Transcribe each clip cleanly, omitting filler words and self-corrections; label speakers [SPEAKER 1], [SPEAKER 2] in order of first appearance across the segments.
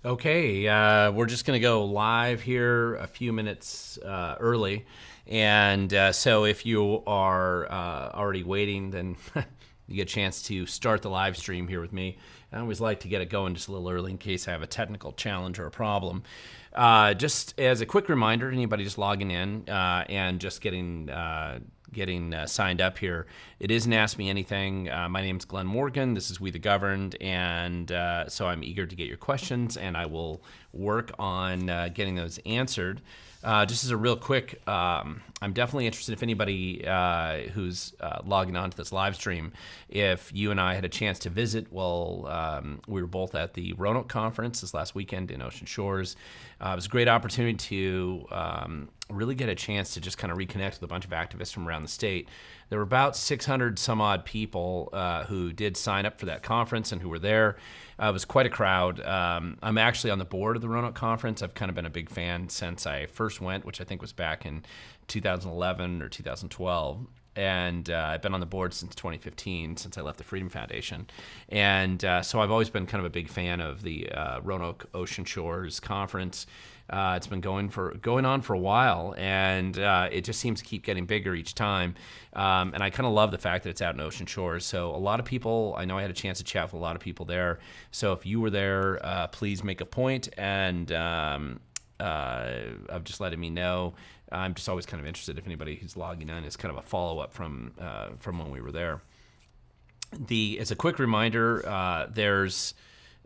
[SPEAKER 1] Okay, we're just going to go live here a few minutes early. And so if you are already waiting, then you get a chance to start the live stream here with me. I always like to get it going just a little early in case I have a technical challenge or a problem. Just as a quick reminder, anybody just logging in and just getting signed up here, it isn't Ask Me Anything. My name's Glen Morgan. This is We the Governed, and so I'm eager to get your questions, and I will work on getting those answered. Just as a real quick, I'm definitely interested if anybody who's logging on to this live stream, if you and I had a chance to visit, well, we were both at the Rono conference this last weekend in Ocean Shores. It was a great opportunity to really get a chance to just kind of reconnect with a bunch of activists from around the state. There were about 600 some odd people who did sign up for that conference and who were there. It was quite a crowd. I'm actually on the board of the Rono conference. I've kind of been a big fan since I first went, which I think was back in 2011 or 2012. And I've been on the board since 2015, since I left the Freedom Foundation. And so I've always been kind of a big fan of the Roanoke Ocean Shores Conference. It's been going on for a while, and it just seems to keep getting bigger each time. And I kind of love the fact that it's out in Ocean Shores. So a lot of people, I know I had a chance to chat with a lot of people there. So if you were there, please make a point and of just letting me know. I'm just always kind of interested if anybody who's logging in is kind of a follow-up from when we were there. As a quick reminder, there's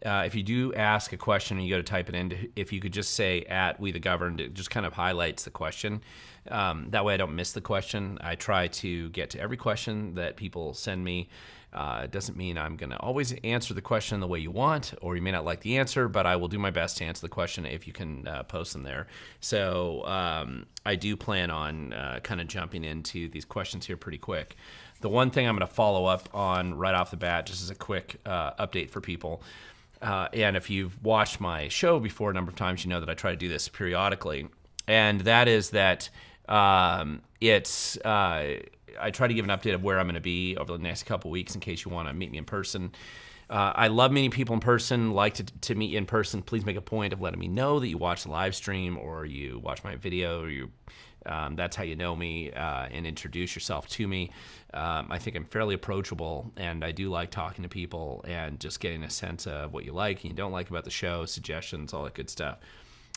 [SPEAKER 1] if you do ask a question and you go to type it in, if you could just say @We the Governed, it just kind of highlights the question. That way I don't miss the question. I try to get to every question that people send me. It doesn't mean I'm going to always answer the question the way you want, or you may not like the answer, but I will do my best to answer the question if you can post them there. So I do plan on kind of jumping into these questions here pretty quick. The one thing I'm going to follow up on right off the bat, just as a quick update for people, and if you've watched my show before a number of times, you know that I try to do this periodically, and that is that I try to give an update of where I'm going to be over the next couple weeks in case you want to meet me in person. I love meeting people in person, like to meet you in person. Please make a point of letting me know that you watch the live stream or you watch my video, or that's how you know me, and introduce yourself to me. I think I'm fairly approachable, and I do like talking to people and just getting a sense of what you like and you don't like about the show, suggestions, all that good stuff.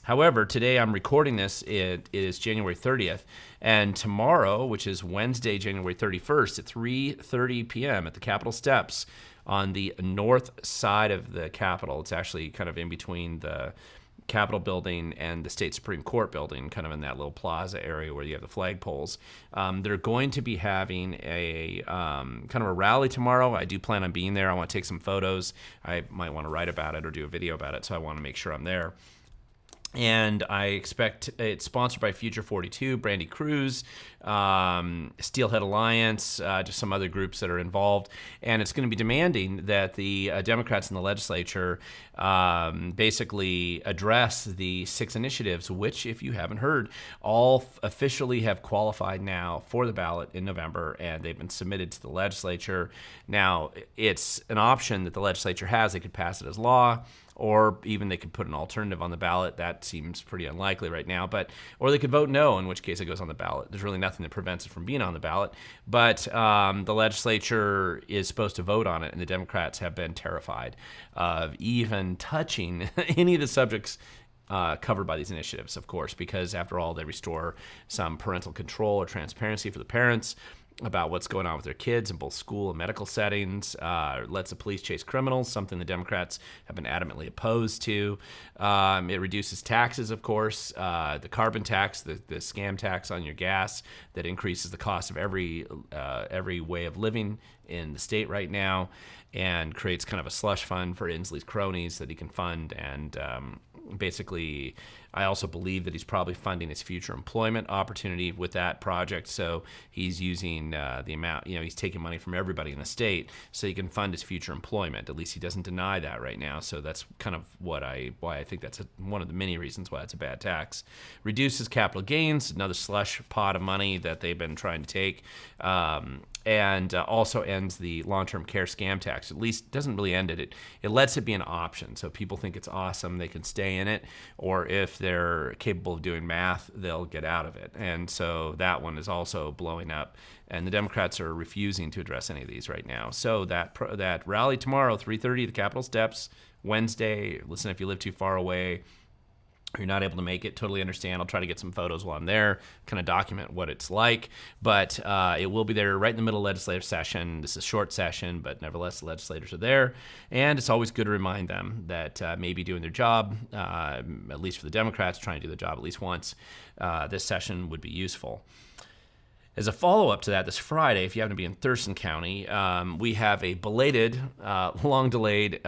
[SPEAKER 1] However, today I'm recording this. It is January 30th, and tomorrow, which is Wednesday, January 31st, at 3:30 p.m. at the Capitol steps on the north side of the Capitol. It's actually kind of in between the Capitol building and the State Supreme Court building, kind of in that little plaza area where you have the flagpoles. They're going to be having a kind of a rally tomorrow. I do plan on being there. I want to take some photos. I might want to write about it or do a video about it, so I want to make sure I'm there. And I expect it's sponsored by Future 42, Brandy Cruz, Steelhead Alliance, just some other groups that are involved. And it's going to be demanding that the Democrats in the legislature basically address the 6 initiatives, which, if you haven't heard, all officially have qualified now for the ballot in November, and they've been submitted to the legislature. Now, it's an option that the legislature has. They could pass it as law, or even they could put an alternative on the ballot. That seems pretty unlikely right now, or they could vote no, in which case it goes on the ballot. There's really nothing that prevents it from being on the ballot, but the legislature is supposed to vote on it, and the Democrats have been terrified of even touching any of the subjects covered by these initiatives, of course, because after all, they restore some parental control or transparency for the parents about what's going on with their kids in both school and medical settings, lets the police chase criminals, something the Democrats have been adamantly opposed to. It reduces taxes, of course, the carbon tax, the scam tax on your gas that increases the cost of every way of living in the state right now, and creates kind of a slush fund for Inslee's cronies that he can fund. And basically, I also believe that he's probably funding his future employment opportunity with that project. So he's using the amount, he's taking money from everybody in the state so he can fund his future employment. At least he doesn't deny that right now. So that's kind of why I think that's one of the many reasons why it's a bad tax. Reduces capital gains, another slush pot of money that they've been trying to take. and also ends the long-term care scam tax. At least doesn't really end it. It lets it be an option. So if people think it's awesome, they can stay in it, or if they're capable of doing math, they'll get out of it. And so that one is also blowing up. And the Democrats are refusing to address any of these right now. So that rally tomorrow, 3:30, the Capitol steps. Wednesday, listen, if you live too far away, or you're not able to make it, totally understand. I'll try to get some photos while I'm there, kind of document what it's like. But it will be there right in the middle of legislative session. This is a short session, but nevertheless, the legislators are there. And it's always good to remind them that maybe doing their job, at least for the Democrats, trying to do the job at least once, this session would be useful. As a follow-up to that, this Friday, if you happen to be in Thurston County, we have a belated, long-delayed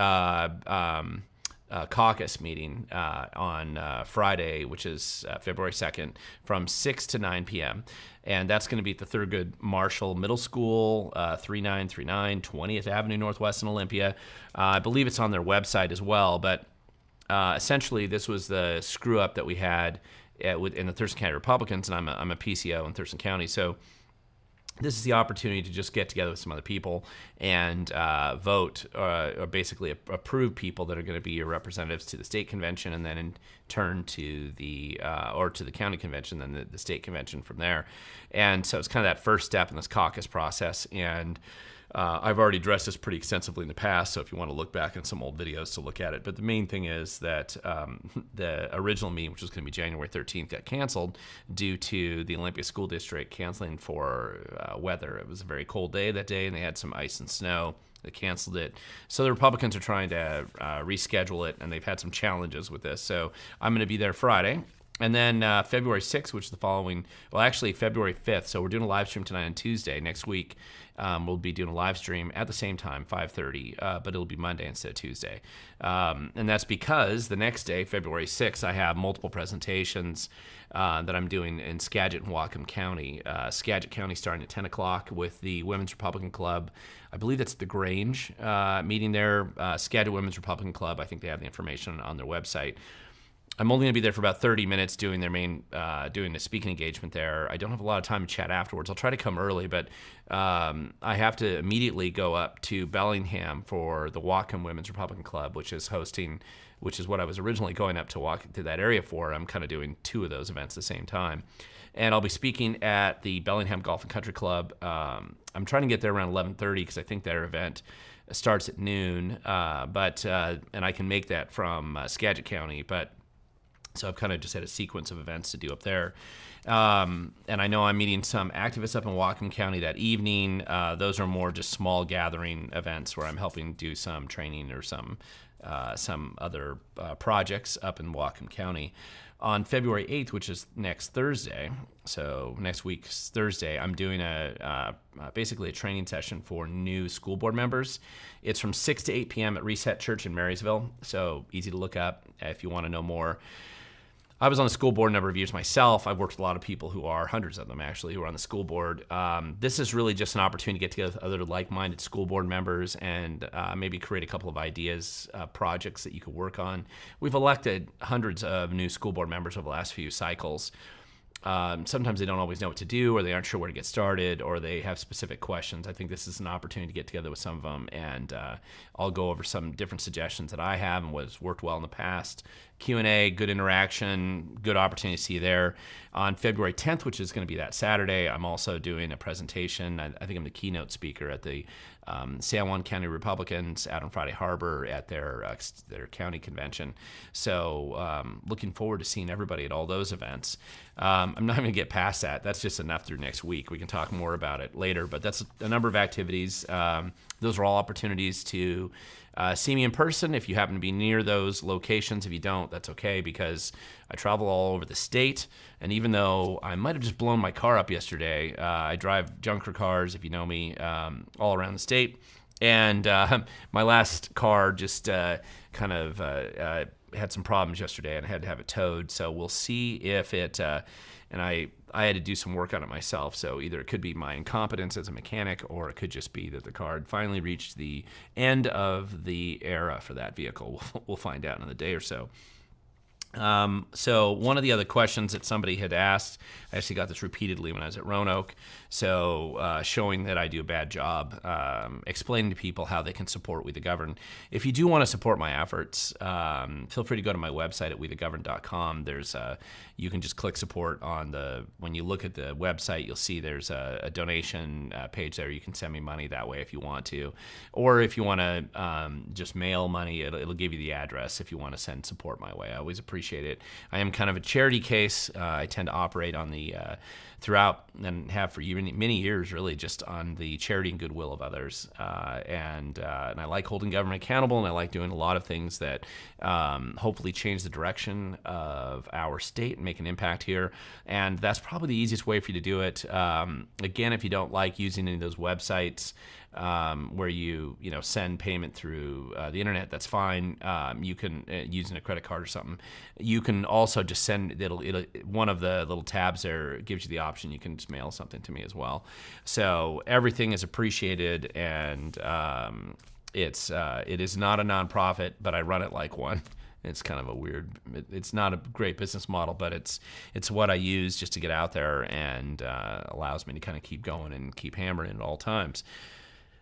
[SPEAKER 1] caucus meeting on Friday, which is February 2nd, from 6 to 9 p.m. And that's going to be at the Thurgood Marshall Middle School, 3939 20th Avenue Northwest in Olympia. I believe it's on their website as well, but essentially this was the screw-up that we had in the Thurston County Republicans, and I'm a PCO in Thurston County, so this is the opportunity to just get together with some other people and vote, or basically approve people that are going to be your representatives to the state convention, and then in turn to the county convention, then the state convention from there. And so it's kind of that first step in this caucus process. And I've already addressed this pretty extensively in the past, so if you want to look back on some old videos to look at it. But the main thing is that the original meeting, which was going to be January 13th, got canceled due to the Olympia School District canceling for weather. It was a very cold day that day, and they had some ice and snow. They canceled it. So the Republicans are trying to reschedule it, and they've had some challenges with this. So I'm going to be there Friday. And then February 6th, which is the following, well, actually February 5th. So we're doing a live stream tonight on Tuesday. Next week, we'll be doing a live stream at the same time, 5:30, but it'll be Monday instead of Tuesday. And that's because the next day, February 6th, I have multiple presentations that I'm doing in Skagit and Whatcom County. Skagit County starting at 10 o'clock with the Women's Republican Club. I believe that's the Grange meeting there. Skagit Women's Republican Club, I think they have the information on their website. I'm only going to be there for about 30 minutes doing their doing the speaking engagement there. I don't have a lot of time to chat afterwards. I'll try to come early, but I have to immediately go up to Bellingham for the Whatcom Women's Republican Club, which is what I was originally going up to walk to that area for. I'm kind of doing two of those events at the same time. And I'll be speaking at the Bellingham Golf and Country Club. I'm trying to get there around 11:30 because I think their event starts at noon, and I can make that from Skagit County, but so I've kind of just had a sequence of events to do up there. And I know I'm meeting some activists up in Whatcom County that evening. Those are more just small gathering events where I'm helping do some training or some other projects up in Whatcom County. On February 8th, which is next Thursday, so next week's Thursday, I'm doing basically a training session for new school board members. It's from 6 to 8 p.m. at Reset Church in Marysville, so easy to look up if you want to know more. I was on the school board a number of years myself. I've worked with a lot of people hundreds of them actually, who are on the school board. This is really just an opportunity to get together with other like-minded school board members and maybe create a couple of ideas, projects that you could work on. We've elected hundreds of new school board members over the last few cycles. Sometimes they don't always know what to do, or they aren't sure where to get started, or they have specific questions. I think this is an opportunity to get together with some of them, and I'll go over some different suggestions that I have and what's worked well in the past. Q&A, good interaction, good opportunity to see you there. On February 10th, which is going to be that Saturday, I'm also doing a presentation. I think I'm the keynote speaker at the San Juan County Republicans out on Friday Harbor at their county convention. So looking forward to seeing everybody at all those events. I'm not going to get past that. That's just enough through next week. We can talk more about it later, but that's a number of activities. Those are all opportunities to see me in person if you happen to be near those locations. If you don't, that's okay, because I travel all over the state, and even though I might have just blown my car up yesterday, I drive junker cars, if you know me, all around the state. And my last car just kind of had some problems yesterday, and I had to have it towed. So we'll see if it, and I had to do some work on it myself. So either it could be my incompetence as a mechanic, or it could just be that the car had finally reached the end of the era for that vehicle. We'll find out in a day or so. So one of the other questions that somebody had asked, I actually got this repeatedly when I was at Rono. So showing that I do a bad job explaining to people how they can support We the Govern. If you do want to support my efforts, feel free to go to my website at wethegovern.com. You can just click support when you look at the website, you'll see there's a donation page there. You can send me money that way if you want to. Or if you want to just mail money, it'll give you the address if you want to send support my way. I always appreciate it. I am kind of a charity case. I tend to operate on the throughout and have for many years really just on the charity and goodwill of others. And I like holding government accountable, and I like doing a lot of things that hopefully change the direction of our state and make an impact here. And that's probably the easiest way for you to do it. Again, if you don't like using any of those websites where you send payment through the internet, that's fine. You can using a credit card or something. You can also just send one of the little tabs there gives you the option. You can just mail something to me as well. So everything is appreciated, and it is not a nonprofit, but I run it like one. It's kind of a weird. It's not a great business model, but it's what I use just to get out there, and allows me to kind of keep going and keep hammering at all times.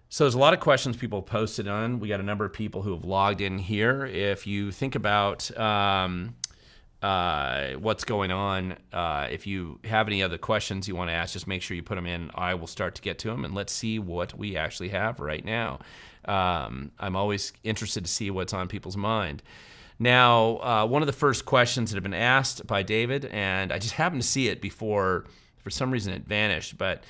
[SPEAKER 1] So there's a lot of questions people posted on. We got a number of people who have logged in here. If you think about what's going on, if you have any other questions you want to ask, just make sure you put them in. I will start to get to them, and let's see what we actually have right now. I'm always interested to see what's on people's mind. Now, one of the first questions that have been asked by David, and I just happened to see it before. For some reason, it vanished. But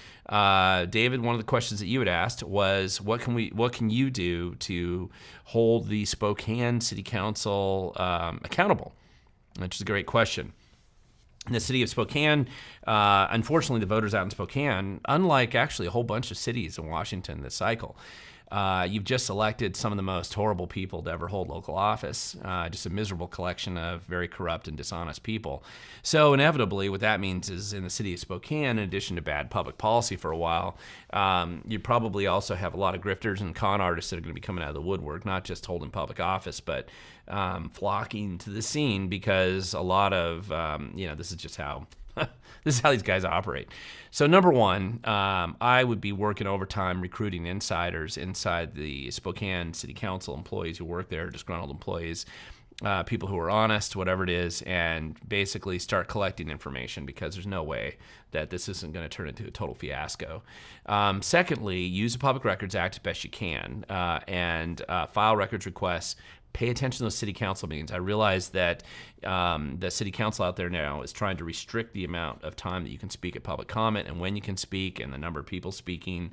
[SPEAKER 1] David, one of the questions that you had asked was, what can you do to hold the Spokane City Council accountable? Which is a great question. In the city of Spokane, unfortunately, the voters out in Spokane, unlike actually a whole bunch of cities in Washington this cycle, you've just elected some of the most horrible people to ever hold local office, just a miserable collection of very corrupt and dishonest people. So inevitably, what that means is in the city of Spokane, in addition to bad public policy for a while, you probably also have a lot of grifters and con artists that are going to be coming out of the woodwork, not just holding public office, but flocking to the scene because a lot of, this is just how... This is how these guys operate. So number one, I would be working overtime recruiting insiders inside the Spokane City Council, employees who work there, disgruntled employees, people who are honest, whatever it is, and basically start collecting information because there's no way that this isn't going to turn into a total fiasco. Secondly, use the Public Records Act as best you can and file records requests. Pay attention to those city council meetings. I realize that the city council out there now is trying to restrict the amount of time that you can speak at public comment and when you can speak and the number of people speaking.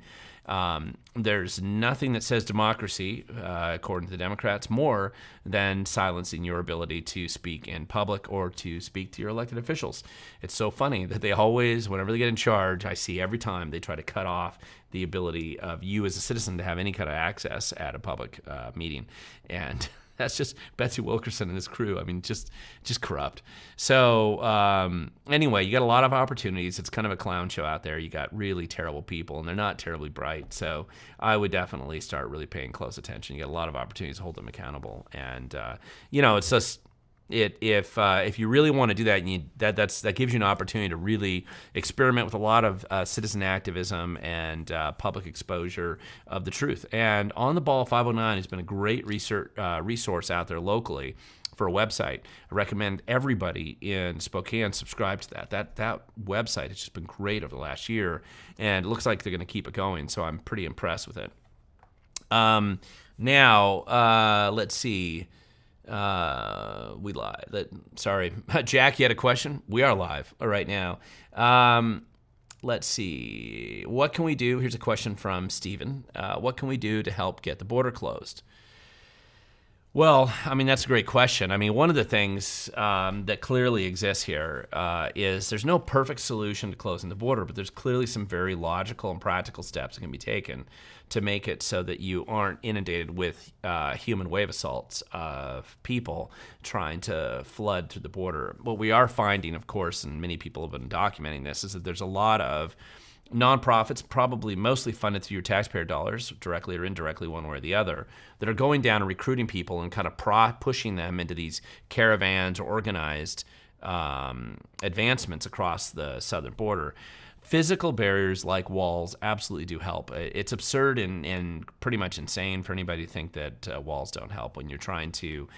[SPEAKER 1] There's nothing that says democracy, according to the Democrats, more than silencing your ability to speak in public or to speak to your elected officials. It's so funny that they always, whenever they get in charge, I see every time they try to cut off the ability of you as a citizen to have any kind of access at a public meeting. And that's just Betsy Wilkerson and his crew. I mean, just corrupt. So anyway, you got a lot of opportunities. It's kind of a clown show out there. You got really terrible people, and they're not terribly bright. So I would definitely start really paying close attention. You got a lot of opportunities to hold them accountable. And, it's just... If you really want to do that, that gives you an opportunity to really experiment with a lot of citizen activism and public exposure of the truth. And On the Ball 509 has been a great resource out there locally for a website. I recommend everybody in Spokane subscribe to that. That website has just been great over the last year, and it looks like they're going to keep it going. So I'm pretty impressed with it. Now let's see. We live. Sorry, Jack, you had a question? We are live right now. Let's see. What can we do? Here's a question from Steven. What can we do to help get the border closed? Well, I mean, that's a great question. I mean, one of the things that clearly exists here is there's no perfect solution to closing the border, but there's clearly some very logical and practical steps that can be taken to make it so that you aren't inundated with human wave assaults of people trying to flood through the border. What we are finding, of course, and many people have been documenting this, is that there's a lot of nonprofits, probably mostly funded through your taxpayer dollars, directly or indirectly, one way or the other, that are going down and recruiting people and kind of pushing them into these caravans or organized advancements across the southern border. Physical barriers like walls absolutely do help. It's absurd and pretty much insane for anybody to think that walls don't help. When you're trying to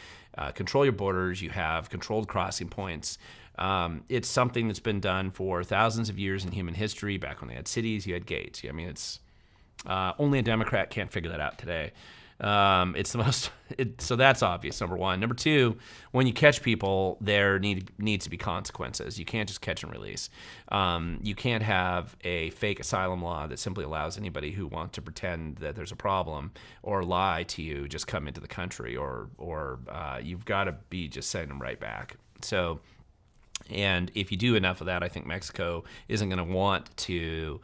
[SPEAKER 1] control your borders, you have controlled crossing points. It's something that's been done for thousands of years in human history. Back when they had cities, you had gates. I mean, it's only a Democrat can't figure that out today. It's the most, so that's obvious, number one. Number two, when you catch people, there needs to be consequences. You can't just catch and release. You can't have a fake asylum law that simply allows anybody who wants to pretend that there's a problem or lie to you just come into the country, or you've got to be just sending them right back. So, and if you do enough of that, I think Mexico isn't going to want to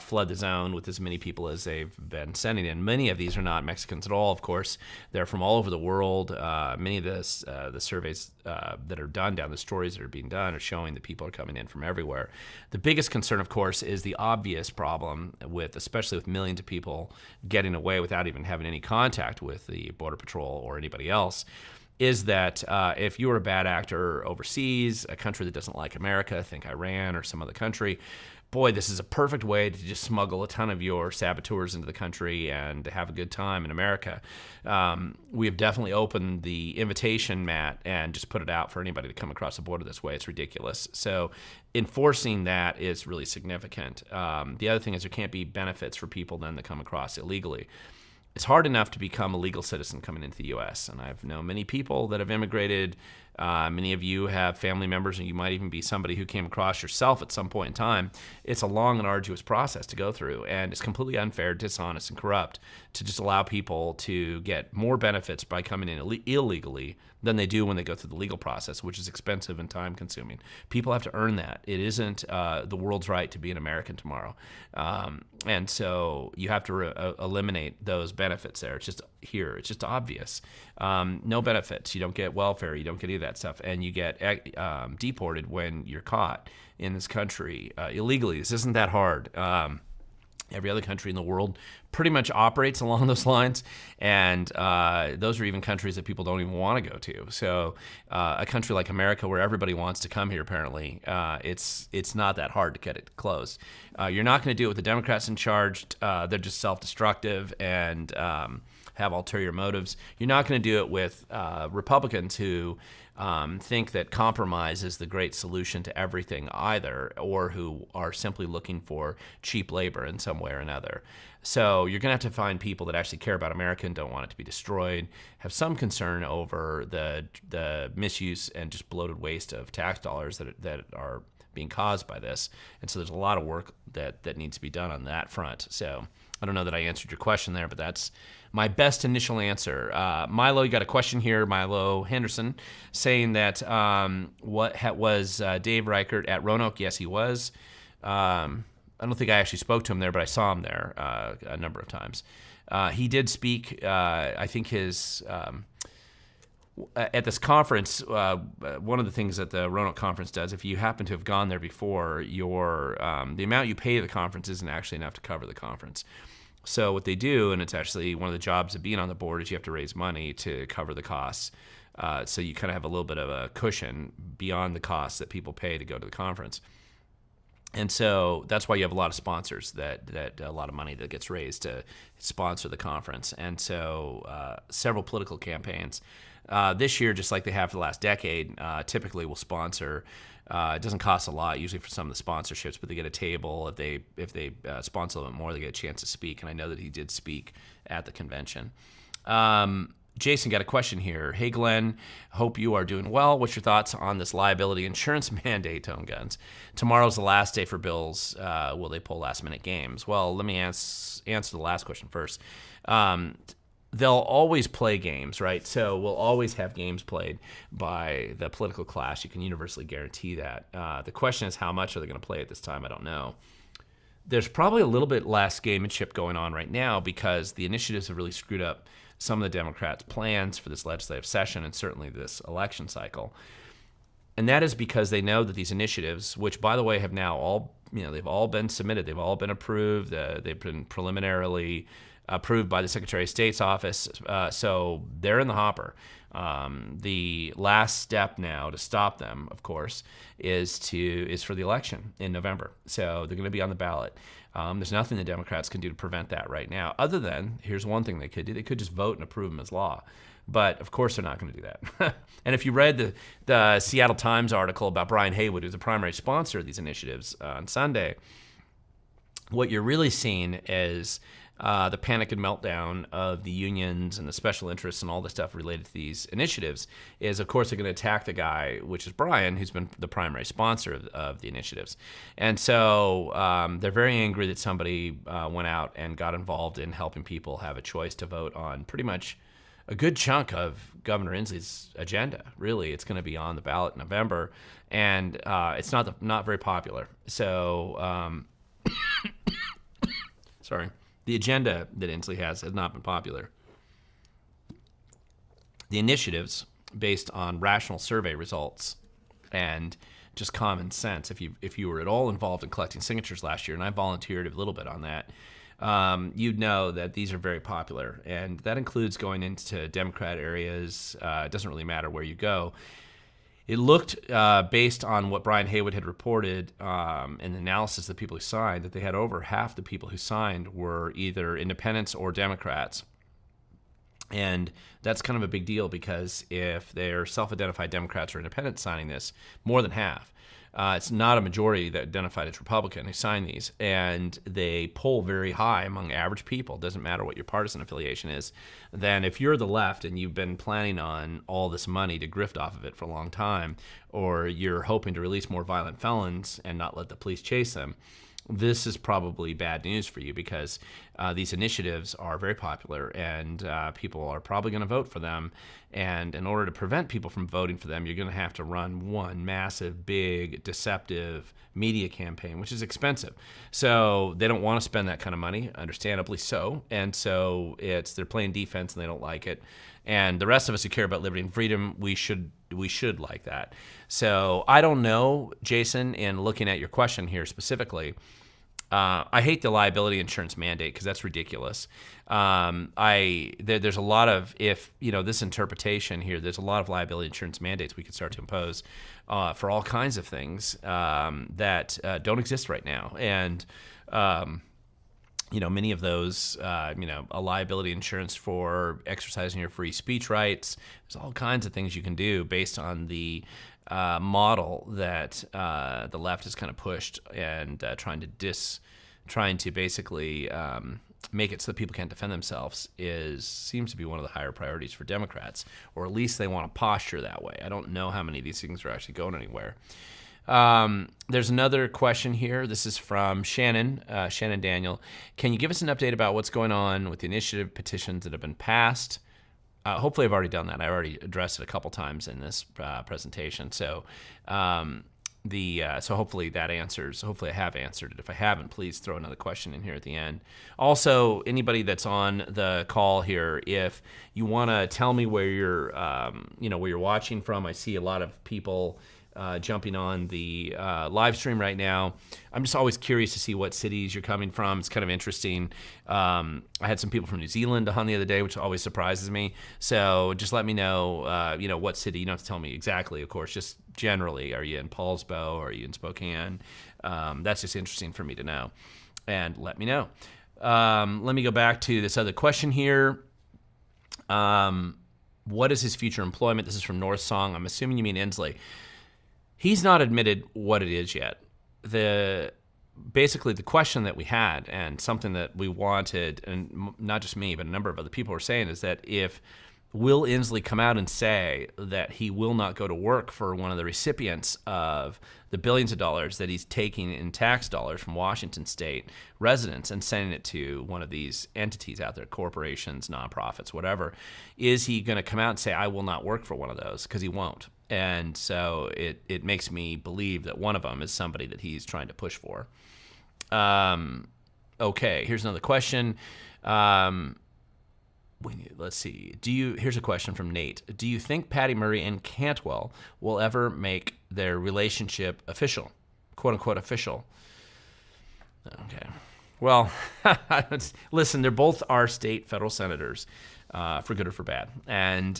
[SPEAKER 1] flood the zone with as many people as they've been sending in. Many of these are not Mexicans at all, of course. They're from all over the world. Many of the surveys that are done down, the stories that are being done, are showing that people are coming in from everywhere. The biggest concern, of course, is the obvious problem especially with millions of people getting away without even having any contact with the Border Patrol or anybody else, is that if you're a bad actor overseas, a country that doesn't like America, think Iran or some other country, boy, this is a perfect way to just smuggle a ton of your saboteurs into the country and to have a good time in America. We have definitely opened the invitation mat and just put it out for anybody to come across the border this way. It's ridiculous. So enforcing that is really significant. The other thing is there can't be benefits for people then that come across illegally. It's hard enough to become a legal citizen coming into the U.S., and I've known many people that have immigrated. Many of you have family members, and you might even be somebody who came across yourself at some point in time. It's a long and arduous process to go through, and it's completely unfair, dishonest, and corrupt to just allow people to get more benefits by coming in illegally than they do when they go through the legal process, which is expensive and time-consuming. People have to earn that. It isn't the world's right to be an American tomorrow. And so you have to eliminate those benefits there. It's just here. It's just obvious. No benefits. You don't get welfare. You don't get any of that stuff. And you get deported when you're caught in this country illegally. This isn't that hard. Every other country in the world pretty much operates along those lines, and those are even countries that people don't even want to go to. So a country like America, where everybody wants to come here, apparently, it's not that hard to get it closed. You're not going to do it with the Democrats in charge. They're just self-destructive and have ulterior motives. You're not going to do it with Republicans who think that compromise is the great solution to everything either, or who are simply looking for cheap labor in some way or another. So you're going to have to find people that actually care about America and don't want it to be destroyed, have some concern over the misuse and just bloated waste of tax dollars that are being caused by this. And so there's a lot of work that needs to be done on that front. So I don't know that I answered your question there, but that's my best initial answer. Milo, you got a question here, Milo Henderson, saying that was Dave Reichert at Roanoke? Yes, he was. I don't think I actually spoke to him there, but I saw him there a number of times. He did speak, I think at this conference, one of the things that the Roanoke conference does, if you happen to have gone there before, the amount you pay the conference isn't actually enough to cover the conference. So what they do, and it's actually one of the jobs of being on the board, is you have to raise money to cover the costs. So you kind of have a little bit of a cushion beyond the costs that people pay to go to the conference. And so that's why you have a lot of sponsors, that a lot of money that gets raised to sponsor the conference. And so several political campaigns this year, just like they have for the last decade, typically will sponsor. It doesn't cost a lot usually for some of the sponsorships, but they get a table. If they sponsor a little bit more, they get a chance to speak. And I know that he did speak at the convention. Jason got a question here. Hey, Glenn, hope you are doing well. What's your thoughts on this liability insurance mandate to own guns? Tomorrow's the last day for bills. Will they pull last-minute games? Well, let me answer the last question first. They'll always play games, right? So we'll always have games played by the political class. You can universally guarantee that. The question is, how much are they going to play at this time? I don't know. There's probably a little bit less gamemanship going on right now because the initiatives have really screwed up some of the Democrats' plans for this legislative session and certainly this election cycle. And that is because they know that these initiatives, which, by the way, have now all, they've all been submitted, they've all been approved, they've been preliminarily approved by the Secretary of State's office. So they're in the hopper. The last step now to stop them, of course, is for the election in November. So they're going to be on the ballot. There's nothing the Democrats can do to prevent that right now, other than, here's one thing they could do. They could just vote and approve them as law. But, of course, they're not going to do that. And if you read the Seattle Times article about Brian Haywood, who's the primary sponsor of these initiatives on Sunday, what you're really seeing is the panic and meltdown of the unions and the special interests and all the stuff related to these initiatives is, of course, they're going to attack the guy, which is Brian, who's been the primary sponsor of the initiatives. And so they're very angry that somebody went out and got involved in helping people have a choice to vote on pretty much a good chunk of Governor Inslee's agenda. Really, it's going to be on the ballot in November, and it's not very popular. So, sorry. The agenda that Inslee has not been popular. The initiatives, based on rational survey results and just common sense, if you were at all involved in collecting signatures last year, and I volunteered a little bit on that, you'd know that these are very popular, and that includes going into Democrat areas. It doesn't really matter where you go. It looked, based on what Brian Haywood had reported in the analysis of the people who signed, that they had over half the people who signed were either independents or Democrats. And that's kind of a big deal, because if they're self-identified Democrats or independents signing this, more than half. It's not a majority that identified as Republican who signed these, and they poll very high among average people. It doesn't matter what your partisan affiliation is. Then if you're the left and you've been planning on all this money to grift off of it for a long time, or you're hoping to release more violent felons and not let the police chase them, this is probably bad news for you, because these initiatives are very popular, and people are probably going to vote for them. And in order to prevent people from voting for them, you're going to have to run one massive, big, deceptive media campaign, which is expensive. So they don't want to spend that kind of money, understandably so. And so they're playing defense, and they don't like it. And the rest of us who care about liberty and freedom, we should like that. So I don't know, Jason, in looking at your question here specifically, I hate the liability insurance mandate, because that's ridiculous. There's a lot of, this interpretation here, there's a lot of liability insurance mandates we could start to impose for all kinds of things that don't exist right now. And many of those, a liability insurance for exercising your free speech rights. There's all kinds of things you can do based on the model that the left has kind of pushed, and trying to basically make it so that people can't defend themselves seems to be one of the higher priorities for Democrats, or at least they want to posture that way. I don't know how many of these things are actually going anywhere. There's another question here. This is from Shannon Daniel. Can you give us an update about what's going on with the initiative petitions that have been passed? Hopefully I've already done that. I already addressed it a couple times in this presentation. So so hopefully that answers. Hopefully I have answered it. If I haven't, please throw another question in here at the end. Also, anybody that's on the call here, if you want to tell me where you're watching from, I see a lot of people jumping on the live stream right now. I'm just always curious to see what cities you're coming from. It's kind of interesting. I had some people from New Zealand on the other day, which always surprises me. So just let me know, what city. You don't have to tell me exactly, of course, just generally. Are you in Paulsbo? Are you in Spokane? That's just interesting for me to know. And let me know. Let me go back to this other question here. What is his future employment? This is from North Song. I'm assuming you mean Inslee. He's not admitted what it is yet. Basically, the question that we had, and something that we wanted, and not just me, but a number of other people were saying, is that will Inslee come out and say that he will not go to work for one of the recipients of the billions of dollars that he's taking in tax dollars from Washington state residents and sending it to one of these entities out there, corporations, nonprofits, whatever? Is he going to come out and say, I will not work for one of those? Because he won't. And so it makes me believe that one of them is somebody that he's trying to push for. Okay, here's another question. Let's see. Here's a question from Nate. Do you think Patty Murray and Cantwell will ever make their relationship official, quote unquote official? Okay. Well, listen, they're both our state federal senators, for good or for bad. And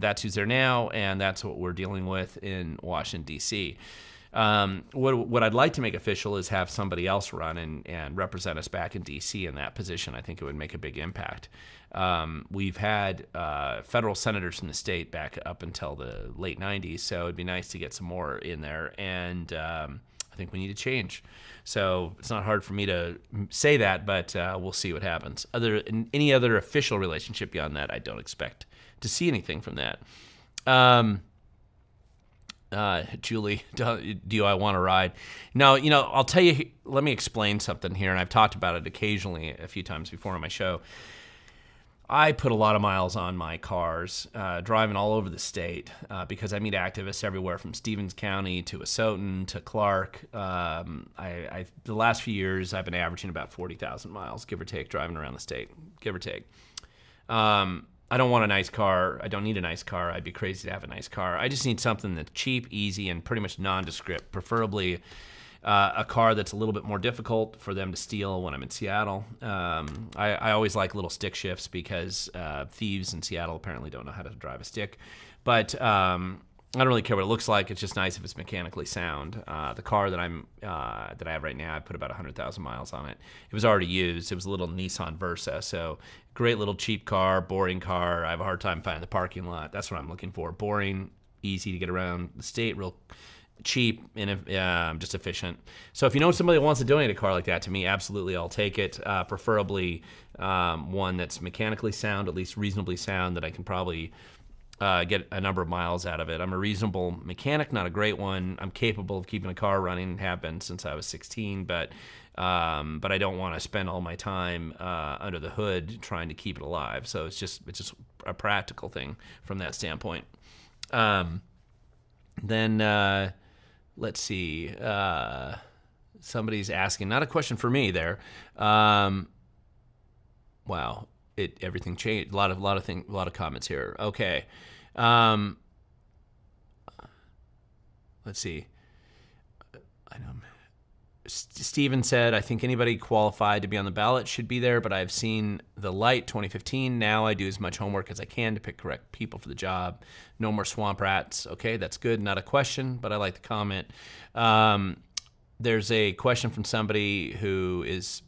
[SPEAKER 1] that's who's there now, and that's what we're dealing with in Washington, D.C. What I'd like to make official is have somebody else run and represent us back in D.C. in that position. I think it would make a big impact. We've had federal senators from the state back up until the late 90s, so it'd be nice to get some more in there. And I think we need to change. So it's not hard for me to say that, but we'll see what happens. Any other official relationship beyond that, I don't expect to see anything from that. Julie, do I want to ride? No, I'll tell you, let me explain something here, and I've talked about it occasionally a few times before on my show. I put a lot of miles on my cars, driving all over the state, because I meet activists everywhere from Stevens County to Asotin to Clark. The last few years, I've been averaging about 40,000 miles, give or take, driving around the state, give or take. I don't want a nice car. I don't need a nice car. I'd be crazy to have a nice car. I just need something that's cheap, easy, and pretty much nondescript, preferably a car that's a little bit more difficult for them to steal when I'm in Seattle. I always like little stick shifts because thieves in Seattle apparently don't know how to drive a stick. But I don't really care what it looks like. It's just nice if it's mechanically sound. The car that I have right now, I put about 100,000 miles on it. It was already used. It was a little Nissan Versa, so great little cheap car, boring car. I have a hard time finding the parking lot. That's what I'm looking for. Boring, easy to get around the state, real cheap, and just efficient. So if you know somebody that wants to donate a car like that to me, absolutely, I'll take it. Preferably one that's mechanically sound, at least reasonably sound, that I can probably get a number of miles out of it. I'm a reasonable mechanic, not a great one. I'm capable of keeping a car running, have been since I was 16, but I don't want to spend all my time under the hood trying to keep it alive. So it's just a practical thing from that standpoint. Then let's see. Somebody's asking, not a question for me there. Wow, everything changed. A lot of comments here. Okay. Let's see. I know. Steven said, I think anybody qualified to be on the ballot should be there, but I've seen the light 2015. Now I do as much homework as I can to pick correct people for the job. No more swamp rats. Okay, that's good. Not a question, but I like the comment. There's a question from somebody who is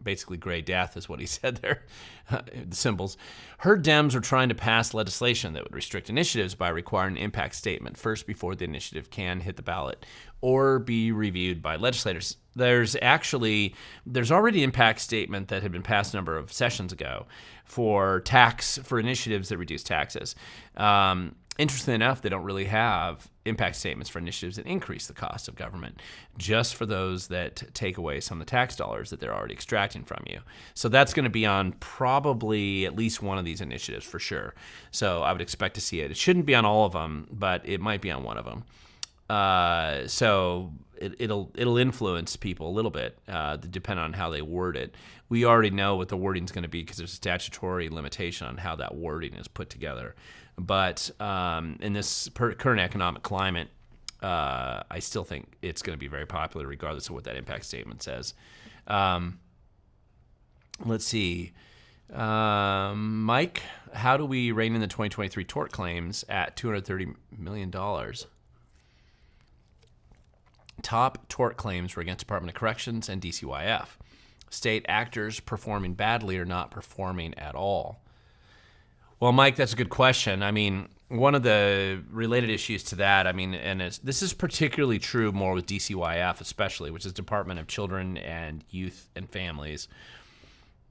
[SPEAKER 1] basically gray death is what he said there, the symbols. Heard Dems are trying to pass legislation that would restrict initiatives by requiring an impact statement first before the initiative can hit the ballot or be reviewed by legislators. There's already an impact statement that had been passed a number of sessions ago for initiatives that reduce taxes. Interestingly enough, they don't really have impact statements for initiatives that increase the cost of government, just for those that take away some of the tax dollars that they're already extracting from you. So that's going to be on probably at least one of these initiatives for sure. So I would expect to see it. It shouldn't be on all of them, but it might be on one of them. So it'll influence people a little bit, depending on how they word it. We already know what the wording is going to be because there's a statutory limitation on how that wording is put together. But in this current economic climate, I still think it's going to be very popular regardless of what that impact statement says. Let's see. Mike, how do we rein in the 2023 tort claims at $230 million? Top tort claims were against Department of Corrections and DCYF. State actors performing badly or not performing at all. Well, Mike, that's a good question. I mean, one of the related issues to that, this is particularly true more with DCYF especially, which is Department of Children and Youth and Families.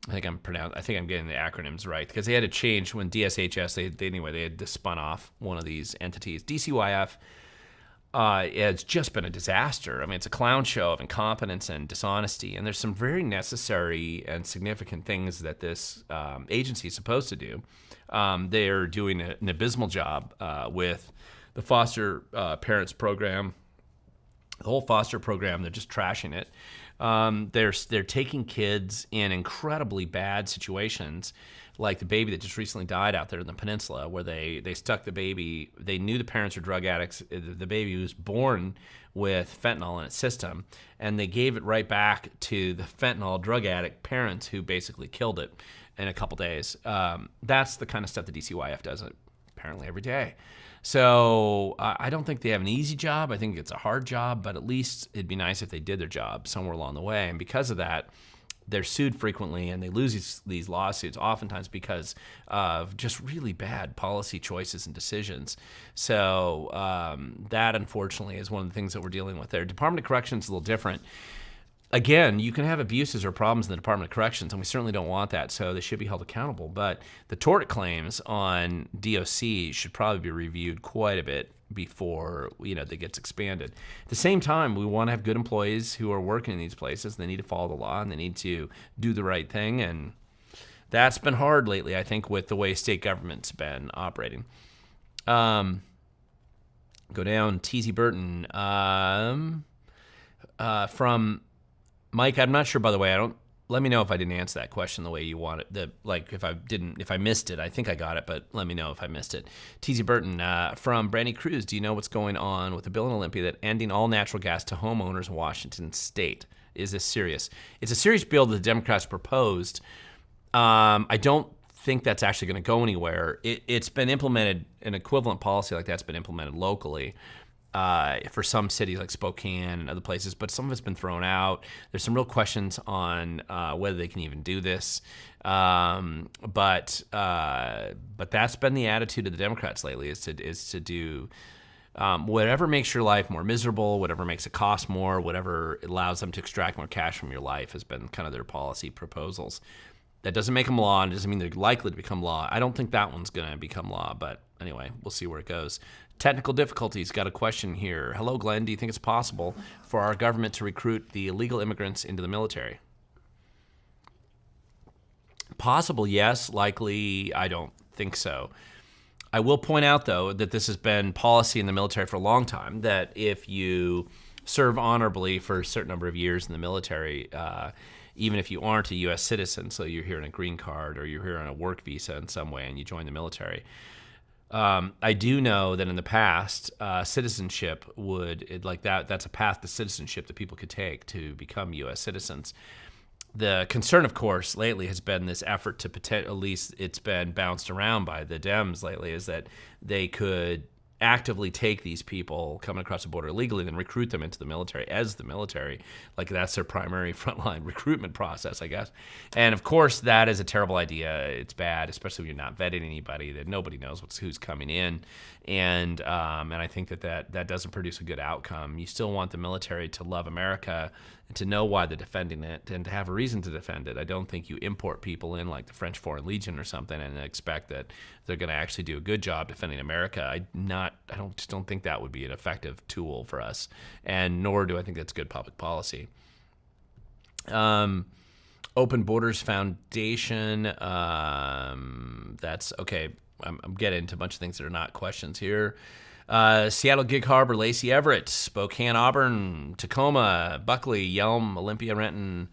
[SPEAKER 1] I think I'm getting the acronyms right because they had to change when DSHS. They had to spun off one of these entities. DCYF it's just been a disaster. I mean, it's a clown show of incompetence and dishonesty, and there's some very necessary and significant things that this agency is supposed to do. They're doing an abysmal job with the foster parents program, the whole foster program. They're just trashing it. They're taking kids in incredibly bad situations, like the baby that just recently died out there in the peninsula, where they stuck the baby. They knew the parents were drug addicts. The baby was born with fentanyl in its system, and they gave it right back to the fentanyl drug addict parents, who basically killed it in a couple days. That's the kind of stuff the DCYF does apparently every day. So I don't think they have an easy job. I think it's a hard job, but at least it'd be nice if they did their job somewhere along the way. And because of that, they're sued frequently, and they lose these lawsuits oftentimes because of just really bad policy choices and decisions. So that, unfortunately, is one of the things that we're dealing with there. Department of Corrections is a little different. Again, you can have abuses or problems in the Department of Corrections, and we certainly don't want that, so they should be held accountable. But the tort claims on DOC should probably be reviewed quite a bit before that gets expanded. At the same time, we want to have good employees who are working in these places. They need to follow the law, and they need to do the right thing, and that's been hard lately, I think, with the way state government's been operating. Go down, T.Z. Burton. From Mike, I'm not sure, by the way. Let me know if I didn't answer that question the way you want it. If I missed it, I think I got it, but let me know if I missed it. T.Z. Burton from Brandy Cruz. Do you know what's going on with the bill in Olympia that ending all natural gas to homeowners in Washington State? Is this serious? It's a serious bill that the Democrats proposed. I don't think that's actually going to go anywhere. It's been implemented, an equivalent policy like that's been implemented locally. For some cities like Spokane and other places, but some of it's been thrown out. There's some real questions on whether they can even do this. But that's been the attitude of the Democrats lately, is to do whatever makes your life more miserable, whatever makes it cost more, whatever allows them to extract more cash from your life has been kind of their policy proposals. That doesn't make them law, and it doesn't mean they're likely to become law. I don't think that one's going to become law, but anyway, we'll see where it goes. Technical difficulties. Got a question here. Hello, Glenn. Do you think it's possible for our government to recruit the illegal immigrants into the military? Possible, yes. Likely, I don't think so. I will point out, though, that this has been policy in the military for a long time, that if you serve honorably for a certain number of years in the military, even if you aren't a U.S. citizen, so you're here on a green card or you're here on a work visa in some way and you join the military, I do know that in the past, citizenship that's a path to citizenship that people could take to become U.S. citizens. The concern, of course, lately has been this effort to at least it's been bounced around by the Dems lately, is that they could actively take these people coming across the border illegally and then recruit them into the military as the military. Like, that's their primary frontline recruitment process, I guess. And of course, that is a terrible idea. It's bad, especially when you're not vetting anybody, that nobody knows who's coming in. And I think that doesn't produce a good outcome. You still want the military to love America and to know why they're defending it and to have a reason to defend it. I don't think you import people in like the French Foreign Legion or something and expect that they're going to actually do a good job defending America. I just don't think that would be an effective tool for us, and nor do I think that's good public policy. Open Borders Foundation. That's okay. I'm getting into a bunch of things that are not questions here. Seattle, Gig Harbor, Lacey, Everett, Spokane, Auburn, Tacoma, Buckley, Yelm, Olympia, Renton,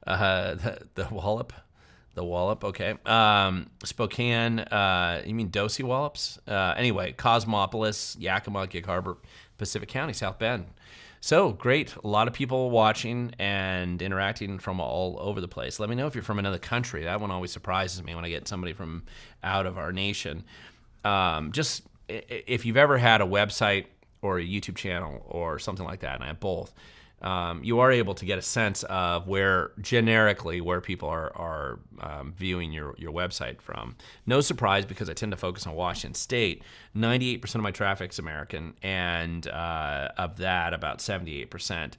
[SPEAKER 1] the Wallop, okay. Spokane, you mean Dosey Wallops? Anyway, Cosmopolis, Yakima, Gig Harbor, Pacific County, South Bend. So great, a lot of people watching and interacting from all over the place. Let me know if you're from another country. That one always surprises me when I get somebody from out of our nation. Just if you've ever had a website or a YouTube channel or something like that, and I have both, you are able to get a sense of where people are viewing your website from. No surprise, because I tend to focus on Washington State. 98% of my traffic is American, and of that, about 78%.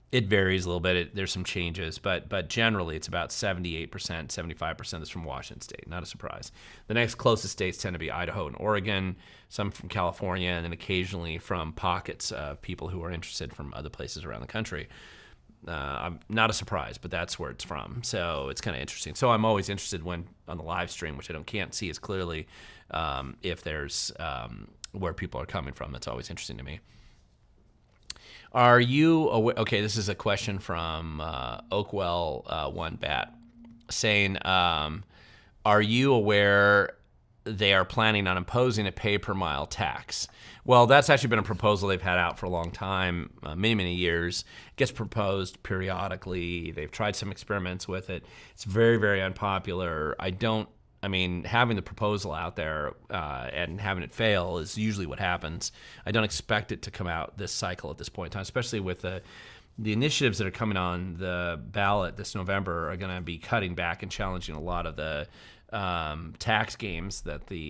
[SPEAKER 1] It varies a little bit. There's some changes, but generally it's about 78%, 75% is from Washington State. Not a surprise. The next closest states tend to be Idaho and Oregon, some from California, and then occasionally from pockets of people who are interested from other places around the country. I'm not a surprise, but that's where it's from. So it's kind of interesting. So I'm always interested when on the live stream, which can't see as clearly, if there's where people are coming from. That's always interesting to me. Are you aware? Okay, this is a question from Oakwell One Bat saying, are are you aware they are planning on imposing a pay-per-mile tax? Well, that's actually been a proposal they've had out for a long time, many, many years. It gets proposed periodically. They've tried some experiments with it. It's very, very unpopular. Having the proposal out there and having it fail is usually what happens. I don't expect it to come out this cycle at this point in time, especially with the initiatives that are coming on the ballot this November are going to be cutting back and challenging a lot of the tax games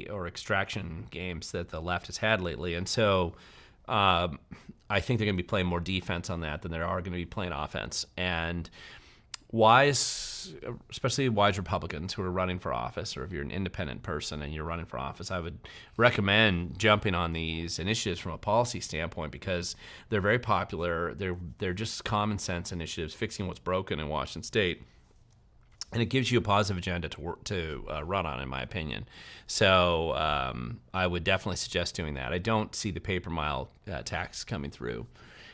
[SPEAKER 1] or extraction games that the left has had lately. And so I think they're going to be playing more defense on that than they are going to be playing offense. And especially wise Republicans who are running for office, or if you're an independent person and you're running for office, I would recommend jumping on these initiatives from a policy standpoint, because they're very popular. They're just common sense initiatives fixing what's broken in Washington State. And it gives you a positive agenda to run on, in my opinion. So I would definitely suggest doing that. I don't see the pay-per-mile tax coming through.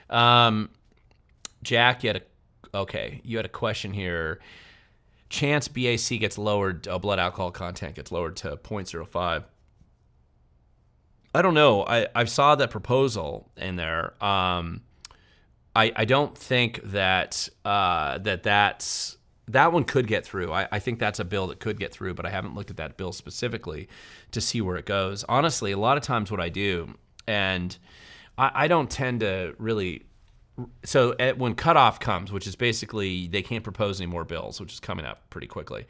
[SPEAKER 1] Jack, you had a question here. Chance BAC gets lowered, blood alcohol content gets lowered to 0.05. I don't know. I saw that proposal in there. I don't think that that one could get through. I think that's a bill that could get through, but I haven't looked at that bill specifically to see where it goes. Honestly, a lot of times what I do, and I don't tend to really... So when cutoff comes, which is basically they can't propose any more bills, which is coming up pretty quickly.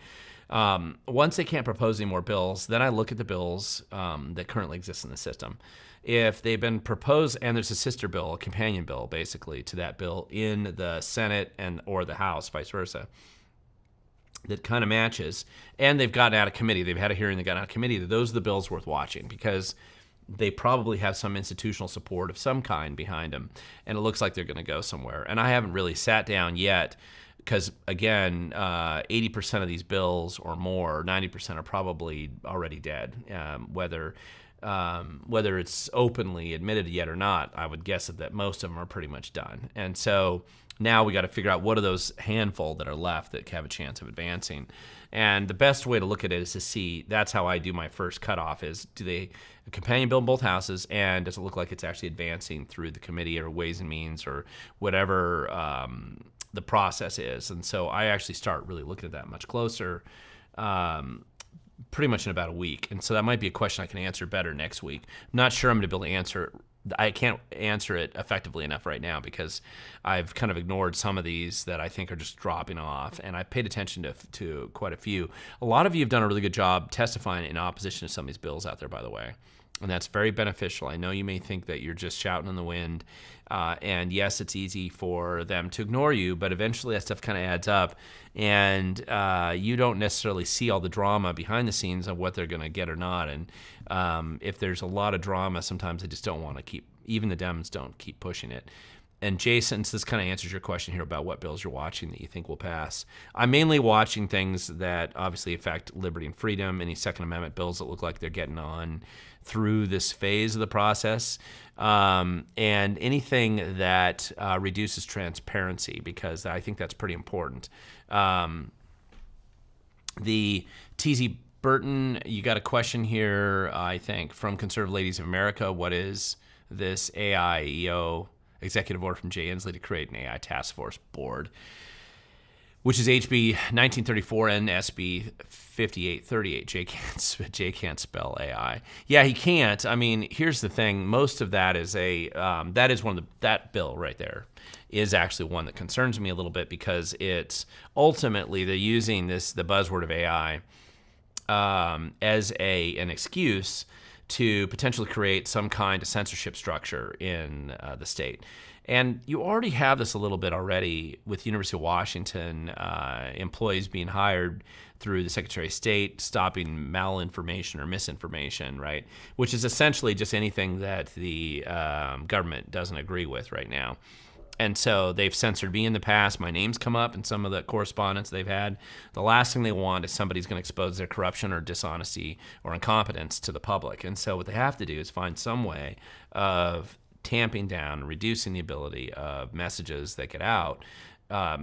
[SPEAKER 1] Once they can't propose any more bills, then I look at the bills that currently exist in the system. If they've been proposed, and there's a sister bill, a companion bill, basically, to that bill in the Senate or the House, vice versa, that kind of matches, and they've gotten out of committee. They've had a hearing, they got out of committee. Those are the bills worth watching, because they probably have some institutional support of some kind behind them, and it looks like they're going to go somewhere. And I haven't really sat down yet, because, again, 80% of these bills or more, 90% are probably already dead, whether it's openly admitted yet or not. I would guess that most of them are pretty much done. And so now we got to figure out what are those handful that are left that have a chance of advancing. And the best way to look at it is to see, that's how I do my first cutoff, is a companion bill in both houses, and does it look like it's actually advancing through the committee or Ways and Means or whatever the process is. And so I actually start really looking at that much closer pretty much in about a week. And so that might be a question I can answer better next week. I'm not sure I'm going to be able to answer it. I can't answer it effectively enough right now, because I've kind of ignored some of these that I think are just dropping off, and I've paid attention to quite a few. A lot of you have done a really good job testifying in opposition to some of these bills out there, by the way, and that's very beneficial. I know you may think that you're just shouting in the wind, and yes, it's easy for them to ignore you, but eventually that stuff kind of adds up, and you don't necessarily see all the drama behind the scenes of what they're going to get or not. And if there's a lot of drama, sometimes they just don't want to even the Dems don't keep pushing it. And Jason, this kind of answers your question here about what bills you're watching that you think will pass. I'm mainly watching things that obviously affect liberty and freedom, any Second Amendment bills that look like they're getting on through this phase of the process, and anything that reduces transparency, because I think that's pretty important. The TZ Burton, you got a question here, I think, from Conservative Ladies of America. What is this AIEO executive order from Jay Inslee to create an AI task force board, which is HB 1934 and SB 5838. Jay can't spell AI. Yeah, he can't. I mean, here's the thing. Most of that is that bill right there is actually one that concerns me a little bit, because it's ultimately they're using the buzzword of AI as an excuse to potentially create some kind of censorship structure in the state. And you already have this a little bit already with University of Washington employees being hired through the Secretary of State, stopping malinformation or misinformation, right? Which is essentially just anything that the government doesn't agree with right now. And so they've censored me in the past. My name's come up in some of the correspondence they've had. The last thing they want is somebody's going to expose their corruption or dishonesty or incompetence to the public. And so what they have to do is find some way of tamping down, reducing the ability of messages that get out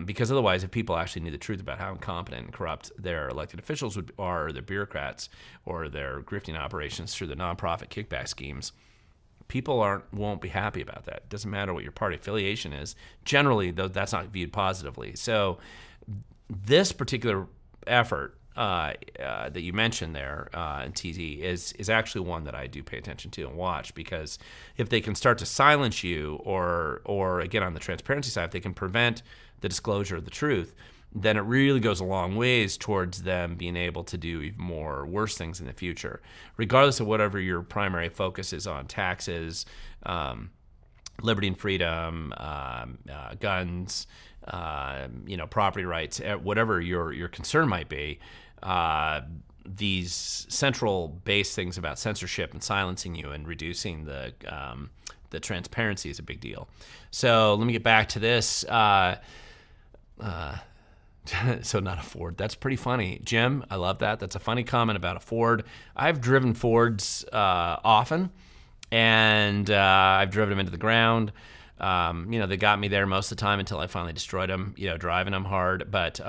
[SPEAKER 1] because otherwise, if people actually knew the truth about how incompetent and corrupt their elected officials are, or their bureaucrats, or their grifting operations through the nonprofit kickback schemes, people won't be happy about that. It doesn't matter what your party affiliation is. Generally, though, that's not viewed positively. So this particular effort that you mentioned there in TZ is actually one that I do pay attention to and watch, because if they can start to silence you, or again on the transparency side, if they can prevent the disclosure of the truth, then it really goes a long ways towards them being able to do even more worse things in the future, regardless of whatever your primary focus is on: taxes, liberty and freedom, guns, property rights, whatever your concern might be. These central base things about censorship and silencing you and reducing the transparency is a big deal. So let me get back to this. So not a Ford. That's pretty funny. Jim, I love that. That's a funny comment about a Ford. I've driven Fords often, and I've driven them into the ground. They got me there most of the time until I finally destroyed them, driving them hard. But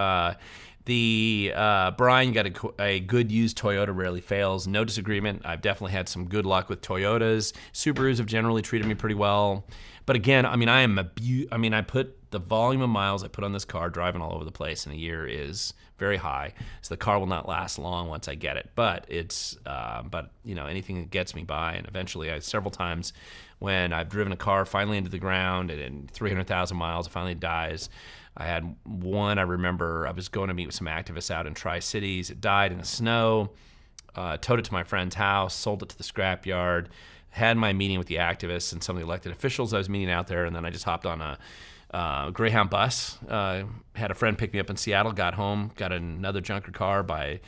[SPEAKER 1] Brian, got a good used Toyota rarely fails. No disagreement. I've definitely had some good luck with Toyotas. Subarus have generally treated me pretty well. But again, I put the volume of miles I put on this car driving all over the place in a year is very high. So the car will not last long once I get it. But anything that gets me by, and eventually several times when I've driven a car finally into the ground and in 300,000 miles, it finally dies. I had one, I remember I was going to meet with some activists out in Tri-Cities. It died in the snow, towed it to my friend's house, sold it to the scrapyard, had my meeting with the activists and some of the elected officials I was meeting out there, and then I just hopped on a Greyhound bus, had a friend pick me up in Seattle, got home, got another junker car by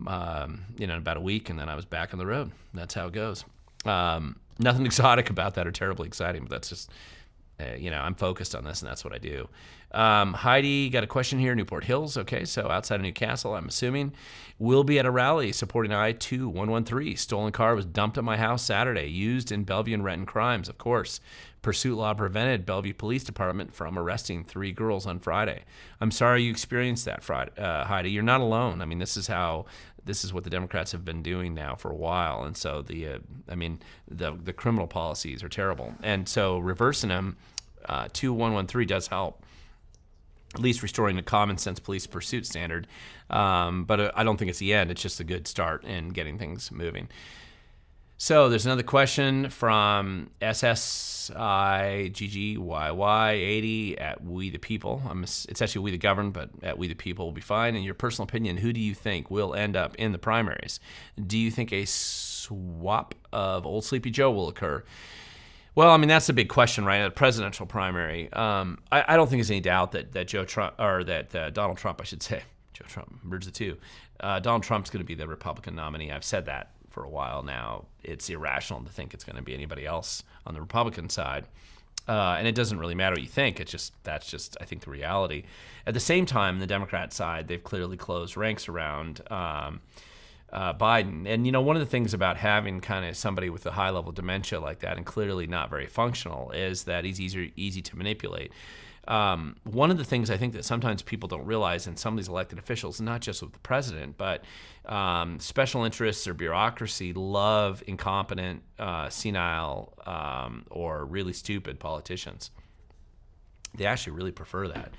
[SPEAKER 1] about a week, and then I was back on the road. That's how it goes. Nothing exotic about that or terribly exciting, but that's just, I'm focused on this, and that's what I do. Heidi got a question here. Newport Hills. Okay, so outside of Newcastle, I'm assuming. Will be at a rally supporting I-2113. Stolen car was dumped at my house Saturday. Used in Bellevue and Renton crimes, of course. Pursuit law prevented Bellevue Police Department from arresting 3 girls on Friday. I'm sorry you experienced that, Heidi. You're not alone. I mean, this is what the Democrats have been doing now for a while, and so the criminal policies are terrible, and so reversing them, 2113 does help, at least restoring the common sense police pursuit standard. But I don't think it's the end. It's just a good start in getting things moving. So there's another question from SSIGGYY80 at We the People. It's actually We the Govern, but at We the People will be fine. In your personal opinion, who do you think will end up in the primaries? Do you think a swap of old Sleepy Joe will occur? Well, that's a big question, right? A presidential primary. I don't think there's any doubt that Donald Trump, I should say, Joe Trump, merge the two. Donald Trump's going to be the Republican nominee. I've said that for a while now. It's irrational to think it's going to be anybody else on the Republican side. And it doesn't really matter what you think. That's just, I think, the reality. At the same time, the Democrat side, they've clearly closed ranks around Biden. And, one of the things about having kind of somebody with a high level of dementia like that and clearly not very functional is that he's easy to manipulate. One of the things I think that sometimes people don't realize in some of these elected officials, not just with the president, but special interests or bureaucracy love incompetent, senile, or really stupid politicians. They actually really prefer that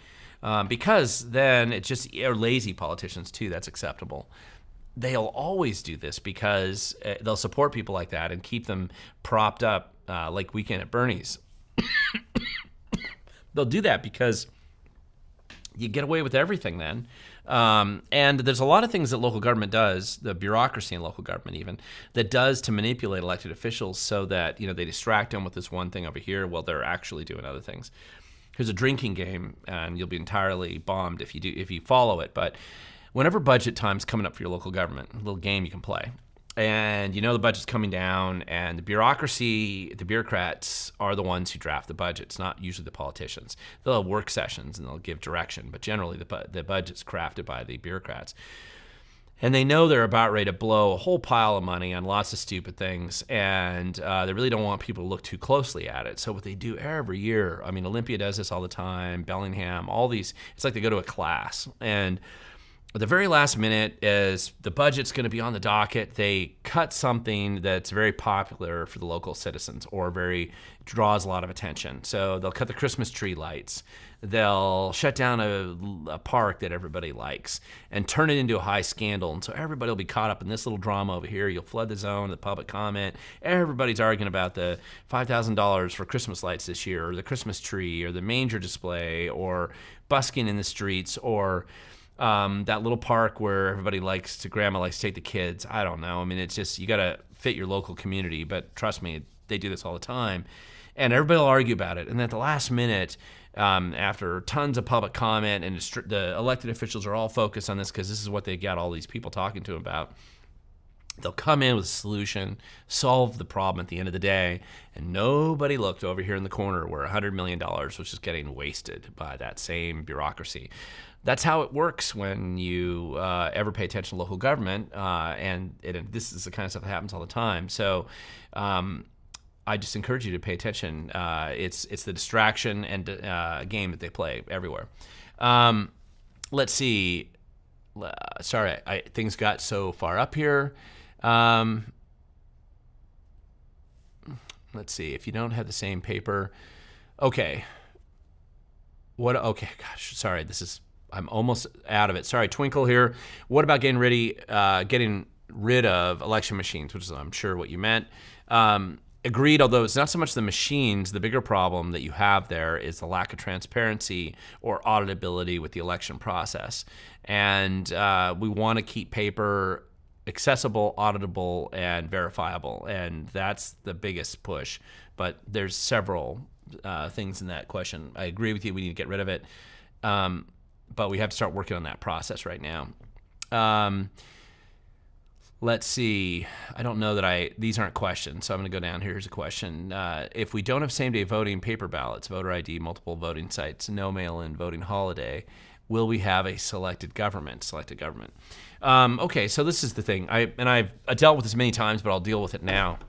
[SPEAKER 1] because then or lazy politicians too, that's acceptable. They'll always do this because they'll support people like that and keep them propped up like Weekend at Bernie's. They'll do that because you get away with everything then. And there's a lot of things that local government does, the bureaucracy in local government even, that does to manipulate elected officials so that they distract them with this one thing over here while they're actually doing other things. Here's a drinking game, and you'll be entirely bombed if you follow it. But whenever budget time's coming up for your local government, a little game you can play. And the budget's coming down, and the bureaucrats are the ones who draft the budget. It's not usually the politicians. They'll have work sessions and they'll give direction, but generally the budget's crafted by the bureaucrats. And they know they're about ready to blow a whole pile of money on lots of stupid things, and they really don't want people to look too closely at it. So what they do every year, I mean, Olympia does this all the time, Bellingham, all these, it's like they go to a class. And at the very last minute, as the budget's going to be on the docket, they cut something that's very popular for the local citizens or draws a lot of attention. So they'll cut the Christmas tree lights. They'll shut down a park that everybody likes and turn it into a high scandal. And so everybody will be caught up in this little drama over here. You'll flood the zone, the public comment. Everybody's arguing about the $5,000 for Christmas lights this year, or the Christmas tree, or the manger display, or busking in the streets, or that little park where grandma likes to take the kids. I don't know. I mean, it's just, you got to fit your local community. But trust me, they do this all the time. And everybody will argue about it. And at the last minute, after tons of public comment, and the elected officials are all focused on this because this is what they got all these people talking to them about, they'll come in with a solution, solve the problem at the end of the day, and nobody looked over here in the corner where $100 million was just getting wasted by that same bureaucracy. That's how it works when you ever pay attention to local government, and this is the kind of stuff that happens all the time. So I just encourage you to pay attention. It's the distraction and game that they play everywhere. Let's see. Sorry, things got so far up here. Let's see. If you don't have the same paper, okay. Okay, gosh, sorry. I'm almost out of it. Sorry, Twinkle here. What about getting rid of election machines, which is, I'm sure, what you meant. Agreed, although it's not so much the machines. The bigger problem that you have there is the lack of transparency or auditability with the election process. And we want to keep paper accessible, auditable, and verifiable. And that's the biggest push. But there's several things in that question. I agree with you. We need to get rid of it. But we have to start working on that process right now. Let's see. I don't know that these aren't questions, so I'm going to go down here. Here's a question. If we don't have same-day voting, paper ballots, voter ID, multiple voting sites, no mail-in voting holiday, will we have a selected government? Okay, so this is the thing. I've dealt with this many times, but I'll deal with it now.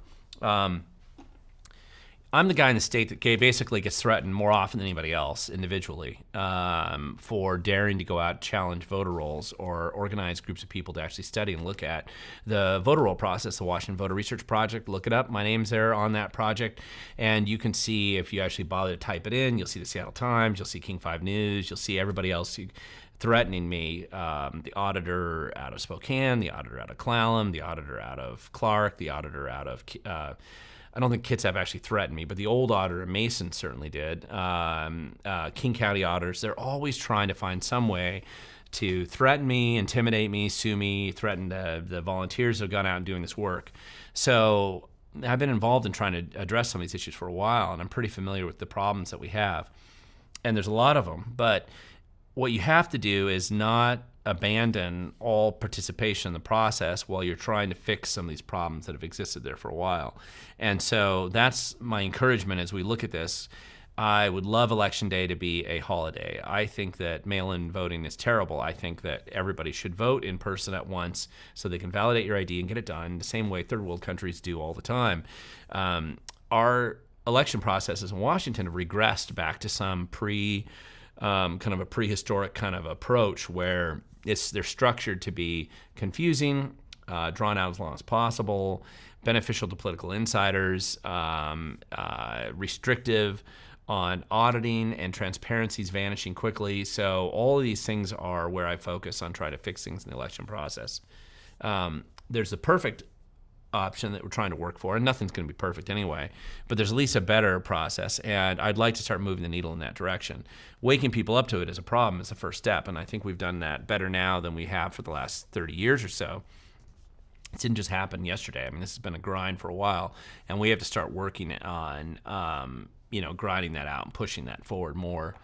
[SPEAKER 1] I'm the guy in the state that basically gets threatened more often than anybody else individually for daring to go out and challenge voter rolls or organize groups of people to actually study and look at the voter roll process, the Washington Voter Research Project. Look it up. My name's there on that project. And you can see, if you actually bother to type it in, you'll see the Seattle Times, you'll see King 5 News, you'll see everybody else threatening me, the auditor out of Spokane, the auditor out of Clallam, the auditor out of Clark, the auditor out of I don't think Kitsap actually threatened me, but the old auditor, Mason, certainly did. King County auditors, they're always trying to find some way to threaten me, intimidate me, sue me, threaten the volunteers that have gone out and doing this work. So I've been involved in trying to address some of these issues for a while, and I'm pretty familiar with the problems that we have. And there's a lot of them, but what you have to do is not abandon all participation in the process while you're trying to fix some of these problems that have existed there for a while. And so that's my encouragement as we look at this. I would love Election Day to be a holiday. I think that mail-in voting is terrible. I think that everybody should vote in person at once so they can validate your ID and get it done the same way third world countries do all the time. Our election processes in Washington have regressed back to some kind of a prehistoric kind of approach where they're structured to be confusing, drawn out as long as possible, beneficial to political insiders, restrictive on auditing, and transparency's vanishing quickly. So all of these things are where I focus on trying to fix things in the election process. There's the perfect option that we're trying to work for, and nothing's going to be perfect anyway, but there's at least a better process, and I'd like to start moving the needle in that direction. Waking people up to it is a problem, is the first step, and I think we've done that better now than we have for the last 30 years or so. It didn't just happen yesterday. I mean, this has been a grind for a while, and we have to start working on grinding that out and pushing that forward more.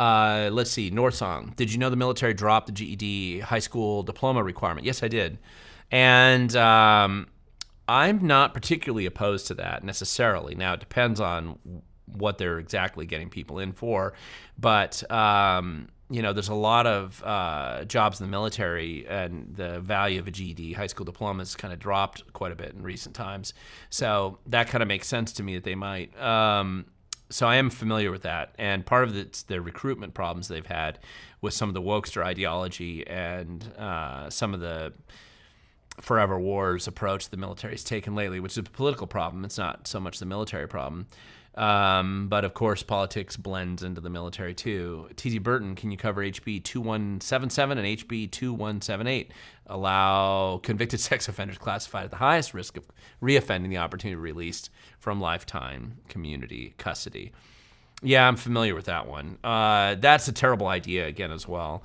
[SPEAKER 1] Let's see, North Song. Did you know the military dropped the GED high school diploma requirement? Yes, I did. And I'm not particularly opposed to that necessarily. Now, it depends on what they're exactly getting people in for. But there's a lot of jobs in the military, and the value of a GED, high school diploma, has kind of dropped quite a bit in recent times. So that kind of makes sense to me that they might. So I am familiar with that, and part of it's the recruitment problems they've had with some of the wokester ideology and some of the forever wars approach the military's taken lately, which is a political problem. It's not so much the military problem. But of course, politics blends into the military too. T.Z. Burton, can you cover HB 2177 and HB 2178? Allow convicted sex offenders classified at the highest risk of reoffending the opportunity to be released from lifetime community custody. Yeah, I'm familiar with that one. That's a terrible idea again as well.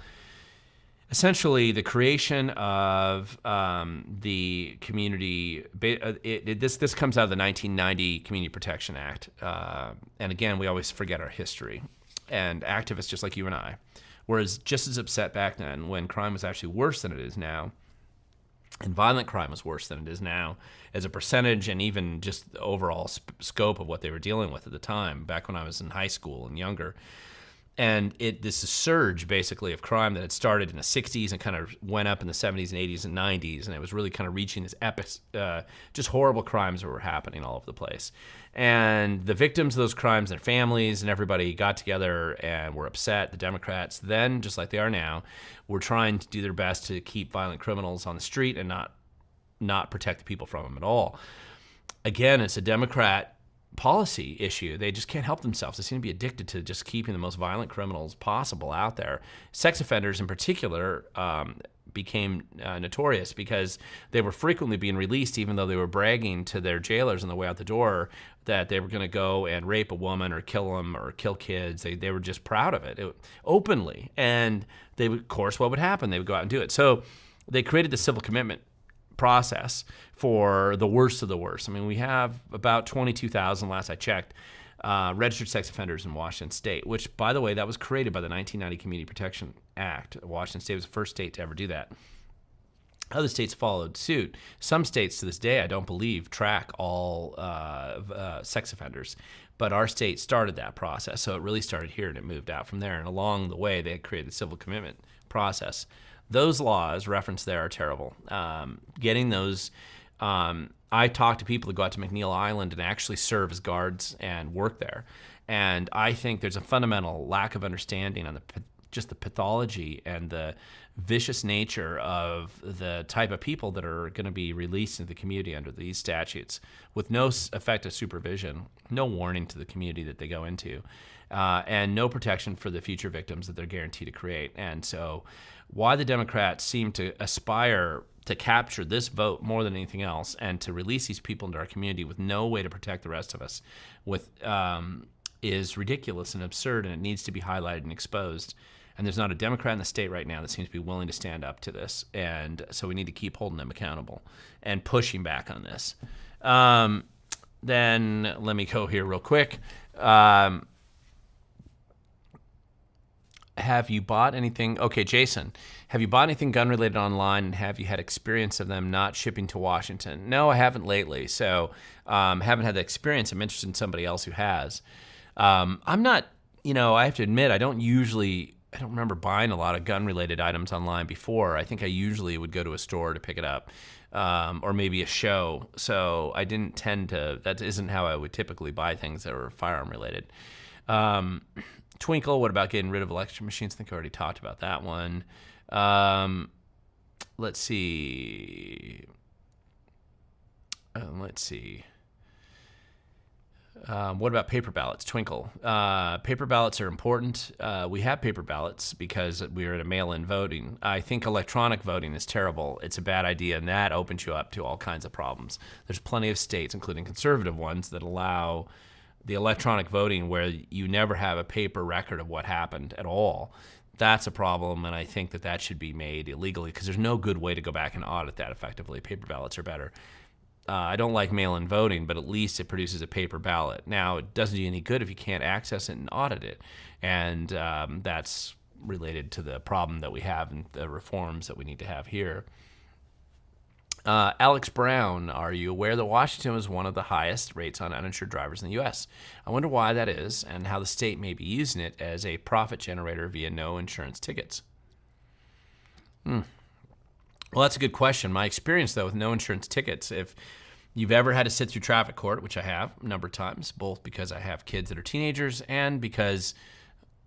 [SPEAKER 1] Essentially, the creation of the community, this comes out of the 1990 Community Protection Act. And again, we always forget our history. And activists just like you and I were just as upset back then when crime was actually worse than it is now. And violent crime was worse than it is now as a percentage, and even just the overall scope of what they were dealing with at the time, back when I was in high school and younger. And this surge, basically, of crime that had started in the 60s and kind of went up in the 70s and 80s and 90s, and it was really kind of reaching this epic, just horrible crimes that were happening all over the place. And the victims of those crimes, their families, and everybody got together and were upset. The Democrats then, just like they are now, were trying to do their best to keep violent criminals on the street and not protect the people from them at all. Again, it's a Democrat policy issue. They just can't help themselves. They seem to be addicted to just keeping the most violent criminals possible out there. Sex offenders in particular became notorious because they were frequently being released, even though they were bragging to their jailers on the way out the door that they were going to go and rape a woman or kill them or kill kids. They were just proud of it openly. And they would, of course, what would happen? They would go out and do it. So they created the civil commitment process for the worst of the worst. I mean, we have about 22,000, last I checked, registered sex offenders in Washington State, which, by the way, that was created by the 1990 Community Protection Act. Washington State was the first state to ever do that. Other states followed suit. Some states, to this day, I don't believe, track all sex offenders. But our state started that process, so it really started here and it moved out from there. And along the way, they had created the civil commitment process. Those laws referenced there are terrible. Getting those, I talked to people who go out to McNeil Island and actually serve as guards and work there. And I think there's a fundamental lack of understanding on just the pathology and the vicious nature of the type of people that are going to be released into the community under these statutes with no effective supervision, no warning to the community that they go into, and no protection for the future victims that they're guaranteed to create. And so why the Democrats seem to aspire to capture this vote more than anything else and to release these people into our community with no way to protect the rest of us is ridiculous and absurd, and it needs to be highlighted and exposed. And there's not a Democrat in the state right now that seems to be willing to stand up to this. And so we need to keep holding them accountable and pushing back on this. Then let me go here real quick. Have you bought anything? Okay, Jason, have you bought anything gun-related online, and have you had experience of them not shipping to Washington? No, I haven't lately, so haven't had the experience. I'm interested in somebody else who has. I'm not, I have to admit, I don't remember buying a lot of gun-related items online before. I think I usually would go to a store to pick it up, or maybe a show. So I didn't tend to, that isn't how I would typically buy things that were firearm-related. Twinkle, what about getting rid of election machines? I think I already talked about that one. Let's see. What about paper ballots? Twinkle. Paper ballots are important. We have paper ballots because we are at a mail-in voting. I think electronic voting is terrible. It's a bad idea, and that opens you up to all kinds of problems. There's plenty of states, including conservative ones, that allow the electronic voting where you never have a paper record of what happened at all. That's a problem, and I think that should be made illegally because there's no good way to go back and audit that effectively. Paper ballots are better. I don't like mail-in voting, but at least it produces a paper ballot. Now, it doesn't do you any good if you can't access it and audit it, and that's related to the problem that we have and the reforms that we need to have here. Alex Brown, are you aware that Washington was one of the highest rates on uninsured drivers in the U.S.? I wonder why that is and how the state may be using it as a profit generator via no insurance tickets. Well, that's a good question. My experience, though, with no insurance tickets, if you've ever had to sit through traffic court, which I have a number of times, both because I have kids that are teenagers and because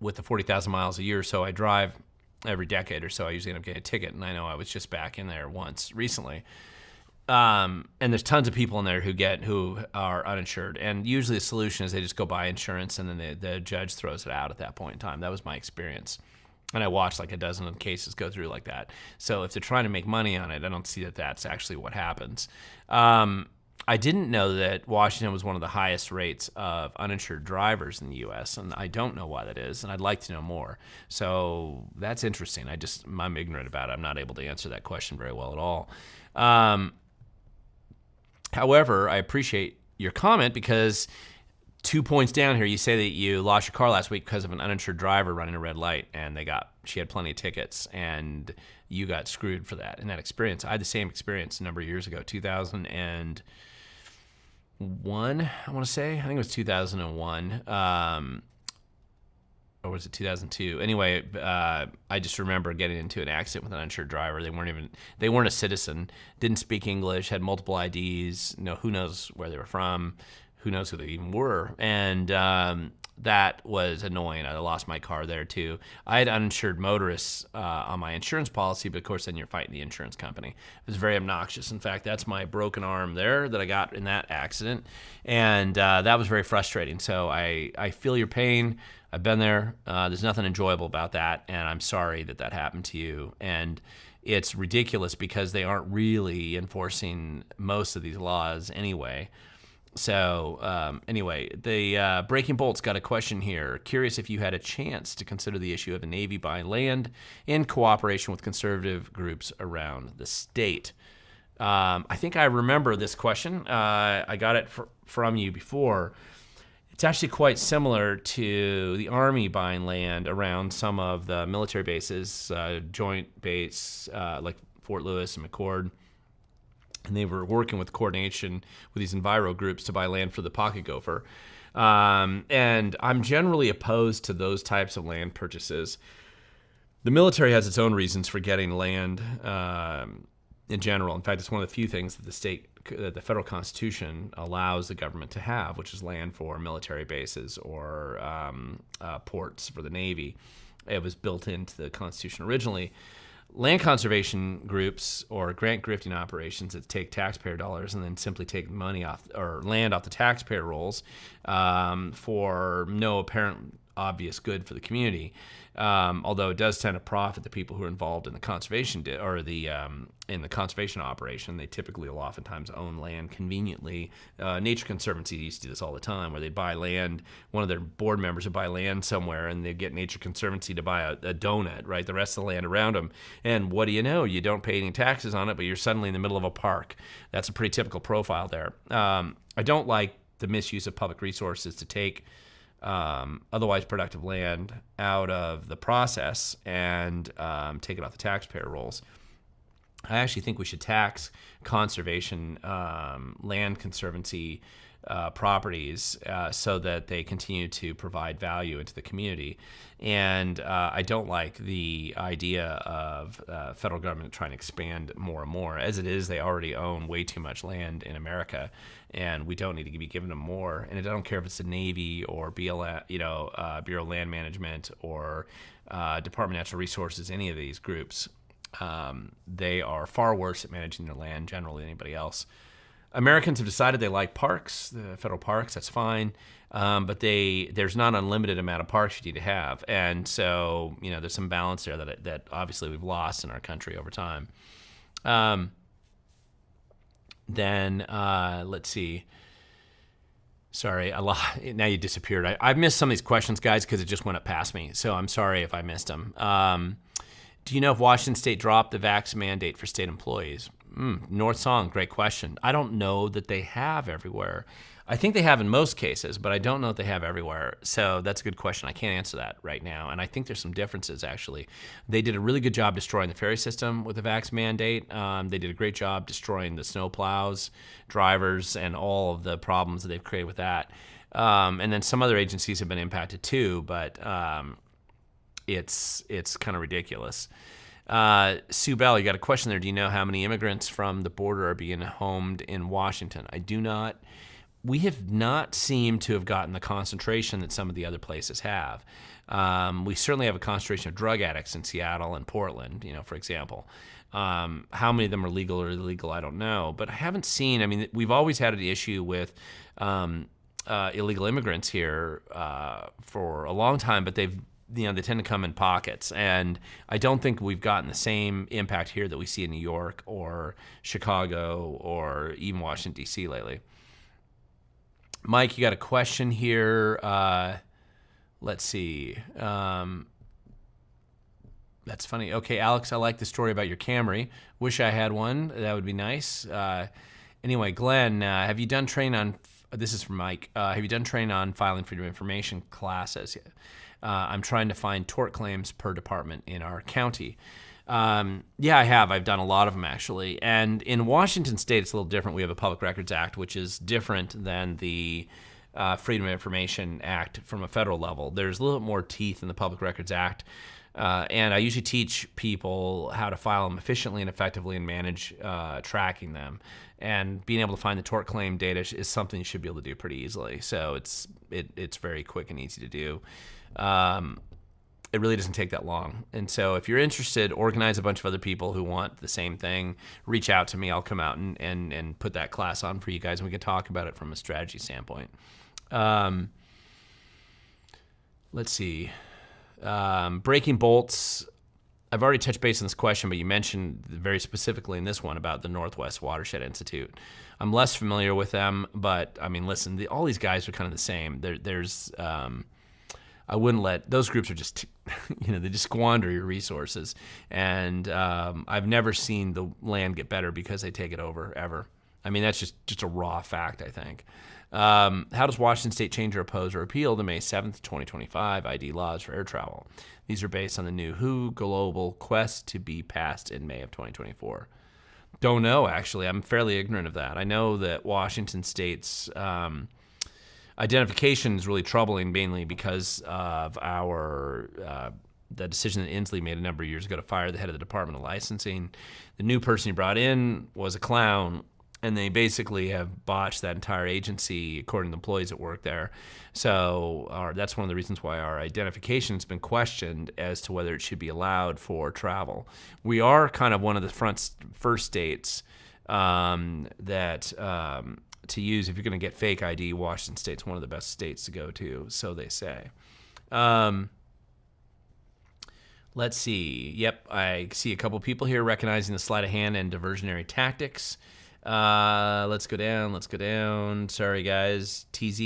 [SPEAKER 1] with the 40,000 miles a year or so I drive every decade or so, I usually end up getting a ticket. And I know I was just back in there once recently. And there's tons of people in there who are uninsured. And usually the solution is they just go buy insurance and then the judge throws it out at that point in time. That was my experience. And I watched like a dozen cases go through like that. So if they're trying to make money on it, I don't see that that's actually what happens. I didn't know that Washington was one of the highest rates of uninsured drivers in the U.S., and I don't know why that is, and I'd like to know more. So that's interesting. I'm ignorant about it. I'm not able to answer that question very well at all. However, I appreciate your comment because 2 points down here, you say that you lost your car last week because of an uninsured driver running a red light, and she had plenty of tickets, and you got screwed for that in that experience. I had the same experience a number of years ago, 2001, I want to say. I think it was 2001. Or was it 2002? Anyway, I just remember getting into an accident with an uninsured driver. They weren't a citizen, didn't speak English, had multiple IDs, who knows where they were from, who knows who they even were. And that was annoying. I lost my car there too. I had uninsured motorists on my insurance policy, but of course then you're fighting the insurance company. It was very obnoxious. In fact, that's my broken arm there that I got in that accident. And that was very frustrating. So I feel your pain. I've been there. There's nothing enjoyable about that. And I'm sorry that happened to you. And it's ridiculous because they aren't really enforcing most of these laws anyway. So anyway, the Breaking Bolt's got a question here. Curious if you had a chance to consider the issue of the Navy buying land in cooperation with conservative groups around the state. I think I remember this question. I got it from you before. It's actually quite similar to the Army buying land around some of the military bases, joint base like Fort Lewis and McChord. And they were working with coordination with these enviro groups to buy land for the pocket gopher. And I'm generally opposed to those types of land purchases. The military has its own reasons for getting land in general. In fact, it's one of the few things that the federal Constitution allows the government to have, which is land for military bases or ports for the Navy. It was built into the Constitution originally. Land conservation groups or grant grifting operations that take taxpayer dollars and then simply take money off or land off the taxpayer rolls for no apparent obvious good for the community. Although it does tend to profit the people who are involved in the conservation in the conservation operation. They typically will oftentimes own land conveniently. Nature Conservancy used to do this all the time, where they'd buy land. One of their board members would buy land somewhere, and they'd get Nature Conservancy to buy a donut, right? The rest of the land around them. And what do you know? You don't pay any taxes on it, but you're suddenly in the middle of a park. That's a pretty typical profile there. I don't like the misuse of public resources to take otherwise productive land out of the process and take it off the taxpayer rolls. I actually think we should tax conservation, land conservancy properties so that they continue to provide value into the community. And I don't like the idea of federal government trying to expand more and more. As it is, they already own way too much land in America, and we don't need to be giving them more. And I don't care if it's the Navy or Bureau of Land Management or Department of Natural Resources, any of these groups. They are far worse at managing their land generally than anybody else. Americans have decided they like parks, the federal parks, that's fine, but there's not an unlimited amount of parks you need to have. And so, there's some balance there that obviously we've lost in our country over time. Let's see. Sorry, now you disappeared. I missed some of these questions, guys, because it just went up past me. So I'm sorry if I missed them. Do you know if Washington State dropped the vax mandate for state employees? North Song, great question. I don't know that they have everywhere. I think they have in most cases, but I don't know if they have everywhere. So that's a good question. I can't answer that right now. And I think there's some differences, actually. They did a really good job destroying the ferry system with the vax mandate. They did a great job destroying the snow plows, drivers, and all of the problems that they've created with that. And then some other agencies have been impacted too, but it's kind of ridiculous. Sue Bell, you got a question there. Do you know how many immigrants from the border are being homed in Washington? I do not. We have not seemed to have gotten the concentration that some of the other places have. We certainly have a concentration of drug addicts in Seattle and Portland, for example. How many of them are legal or illegal, I don't know. But I haven't seen, I mean, we've always had an issue with illegal immigrants here for a long time, but they tend to come in pockets. And I don't think we've gotten the same impact here that we see in New York or Chicago or even Washington, D.C. lately. Mike, you got a question here. Let's see. That's funny. Okay, Alex, I like the story about your Camry. Wish I had one. That would be nice. Anyway, Glenn, have you done training on, this is from Mike, have you done training on filing freedom of information classes? I'm trying to find tort claims per department in our county. Yeah, I have. I've done a lot of them, actually. And in Washington State, it's a little different. We have a Public Records Act, which is different than the Freedom of Information Act from a federal level. There's a little bit more teeth in the Public Records Act. And I usually teach people how to file them efficiently and effectively and manage tracking them. And being able to find the tort claim data is something you should be able to do pretty easily. So it's very quick and easy to do. It really doesn't take that long. And so if you're interested, organize a bunch of other people who want the same thing. Reach out to me. I'll come out and put that class on for you guys, and we can talk about it from a strategy standpoint. Let's see. Breaking bolts. I've already touched base on this question, but you mentioned very specifically in this one about the Northwest Watershed Institute. I'm less familiar with them, but I mean, listen, all these guys are kind of the same. There's I wouldn't let, those groups are just, they just squander your resources. And I've never seen the land get better because they take it over, ever. I mean, that's just a raw fact, I think. How does Washington State change or oppose or appeal the May 7th, 2025 ID laws for air travel? These are based on the new WHO Global Quest to be passed in May of 2024. Don't know, actually. I'm fairly ignorant of that. I know that Washington State's identification is really troubling, mainly because of the decision that Inslee made a number of years ago to fire the head of the Department of Licensing. The new person he brought in was a clown, and they basically have botched that entire agency, according to employees that work there. So that's one of the reasons why our identification has been questioned as to whether it should be allowed for travel. We are kind of one of the first states that to use if you're going to get fake ID. Washington State's one of the best states to go to, so they say. Let's see. Yep, I see a couple people here recognizing the sleight of hand and diversionary tactics. Let's go down. Sorry, guys. TZ,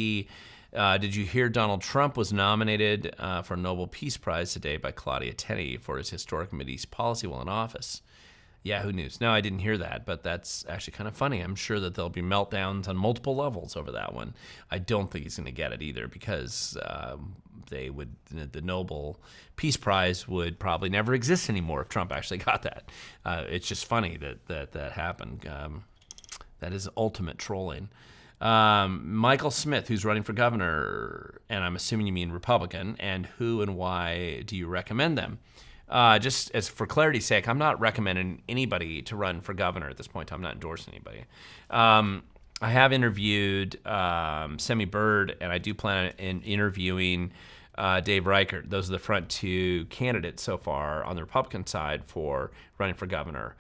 [SPEAKER 1] did you hear Donald Trump was nominated for a Nobel Peace Prize today by Claudia Tenney for his historic Mideast policy while in office? Yahoo News. No, I didn't hear that, but that's actually kind of funny. I'm sure that there'll be meltdowns on multiple levels over that one. I don't think he's going to get it either because the Nobel Peace Prize would probably never exist anymore if Trump actually got that. It's just funny that happened. That is ultimate trolling. Michael Smith, who's running for governor, and I'm assuming you mean Republican, and who and why do you recommend them? Just as for clarity's sake, I'm not recommending anybody to run for governor at this point. I'm not endorsing anybody. I have interviewed Semi Bird, and I do plan on interviewing Dave Reichert. Those are the front two candidates so far on the Republican side for running for governor.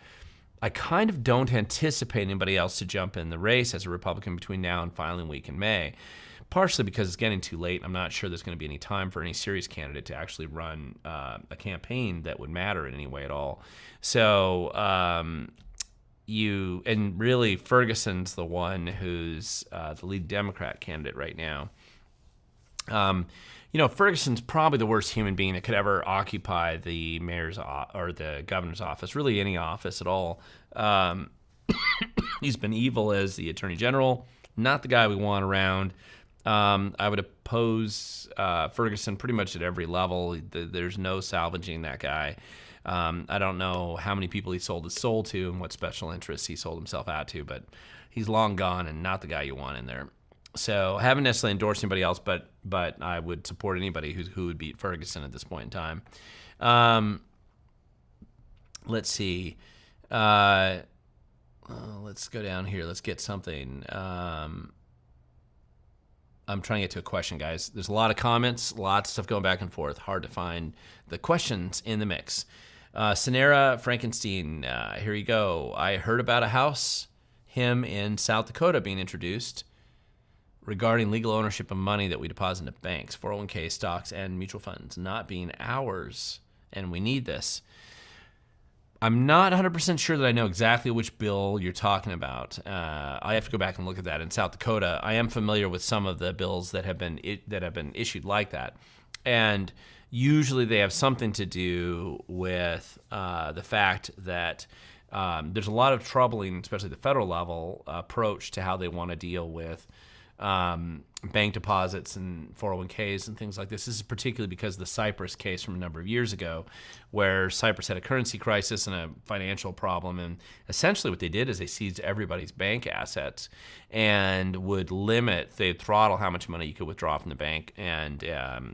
[SPEAKER 1] I kind of don't anticipate anybody else to jump in the race as a Republican between now and filing week in May. Partially because it's getting too late. I'm not sure there's going to be any time for any serious candidate to actually run a campaign that would matter in any way at all. So really Ferguson's the one who's the lead Democrat candidate right now. Ferguson's probably the worst human being that could ever occupy the mayor's or the governor's office, really any office at all. He's been evil as the attorney general, Not the guy we want around. I would oppose Ferguson pretty much at every level. There's no salvaging that guy. I don't know how many people he sold his soul to and what special interests he sold himself out to, but he's long gone and not the guy you want in there. So I haven't necessarily endorsed anybody else, but I would support anybody who would beat Ferguson at this point in time. Let's see. Let's go down here. Let's get something. I'm trying to get to a question, guys. There's a lot of comments, lots of stuff going back and forth. Hard to find the questions in the mix. Sonera Frankenstein, here you go. I heard about a house, him in South Dakota being introduced regarding legal ownership of money that we deposit into banks, 401k, stocks, and mutual funds, not being ours, and we need this. I'm not 100% sure that I know exactly which bill you're talking about. I have to go back and look at that. In South Dakota, I am familiar with some of the bills that have been issued like that, and usually they have something to do with the fact that there's a lot of troubling, especially the federal level, approach to how they want to deal with bank deposits and 401ks and things like this. This is particularly because of the Cyprus case from a number of years ago, where Cyprus had a currency crisis and a financial problem, and essentially what they did is they seized everybody's bank assets and would they'd throttle how much money you could withdraw from the bank, and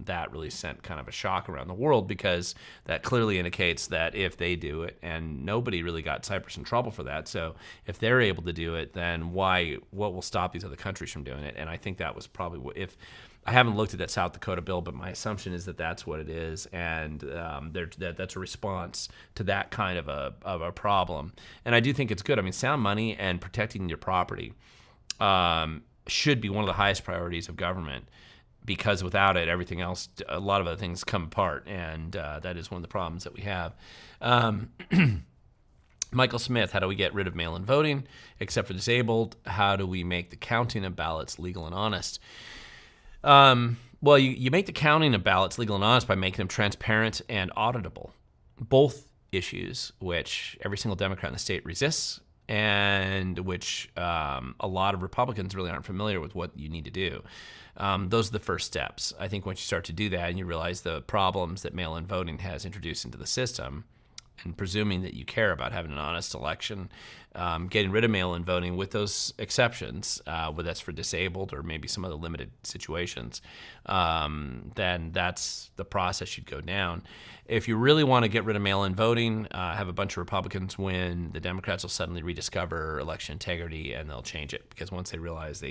[SPEAKER 1] that really sent kind of a shock around the world, because that clearly indicates that if they do it, and nobody really got Cyprus in trouble for that, so if they're able to do it, then what will stop these other countries from doing it? And I think that was probably if I haven't looked at that South Dakota bill, but my assumption is that that's what it is, and that's a response to that kind of a problem. And I do think it's good. I mean, sound money and protecting your property should be one of the highest priorities of government, because without it, everything else, a lot of other things come apart, and that is one of the problems that we have. Michael Smith, how do we get rid of mail-in voting, except for disabled? How do we make the counting of ballots legal and honest? Well, you make the counting of ballots legal and honest by making them transparent and auditable. Both issues which every single Democrat in the state resists, and which a lot of Republicans really aren't familiar with what you need to do. Those are the first steps. I think once you start to do that and you realize the problems that mail-in voting has introduced into the system, and presuming that you care about having an honest election, getting rid of mail-in voting with those exceptions, whether that's for disabled or maybe some other limited situations, then that's the process you'd go down. If you really want to get rid of mail-in voting, have a bunch of Republicans win, the Democrats will suddenly rediscover election integrity, and they'll change it, because once they realize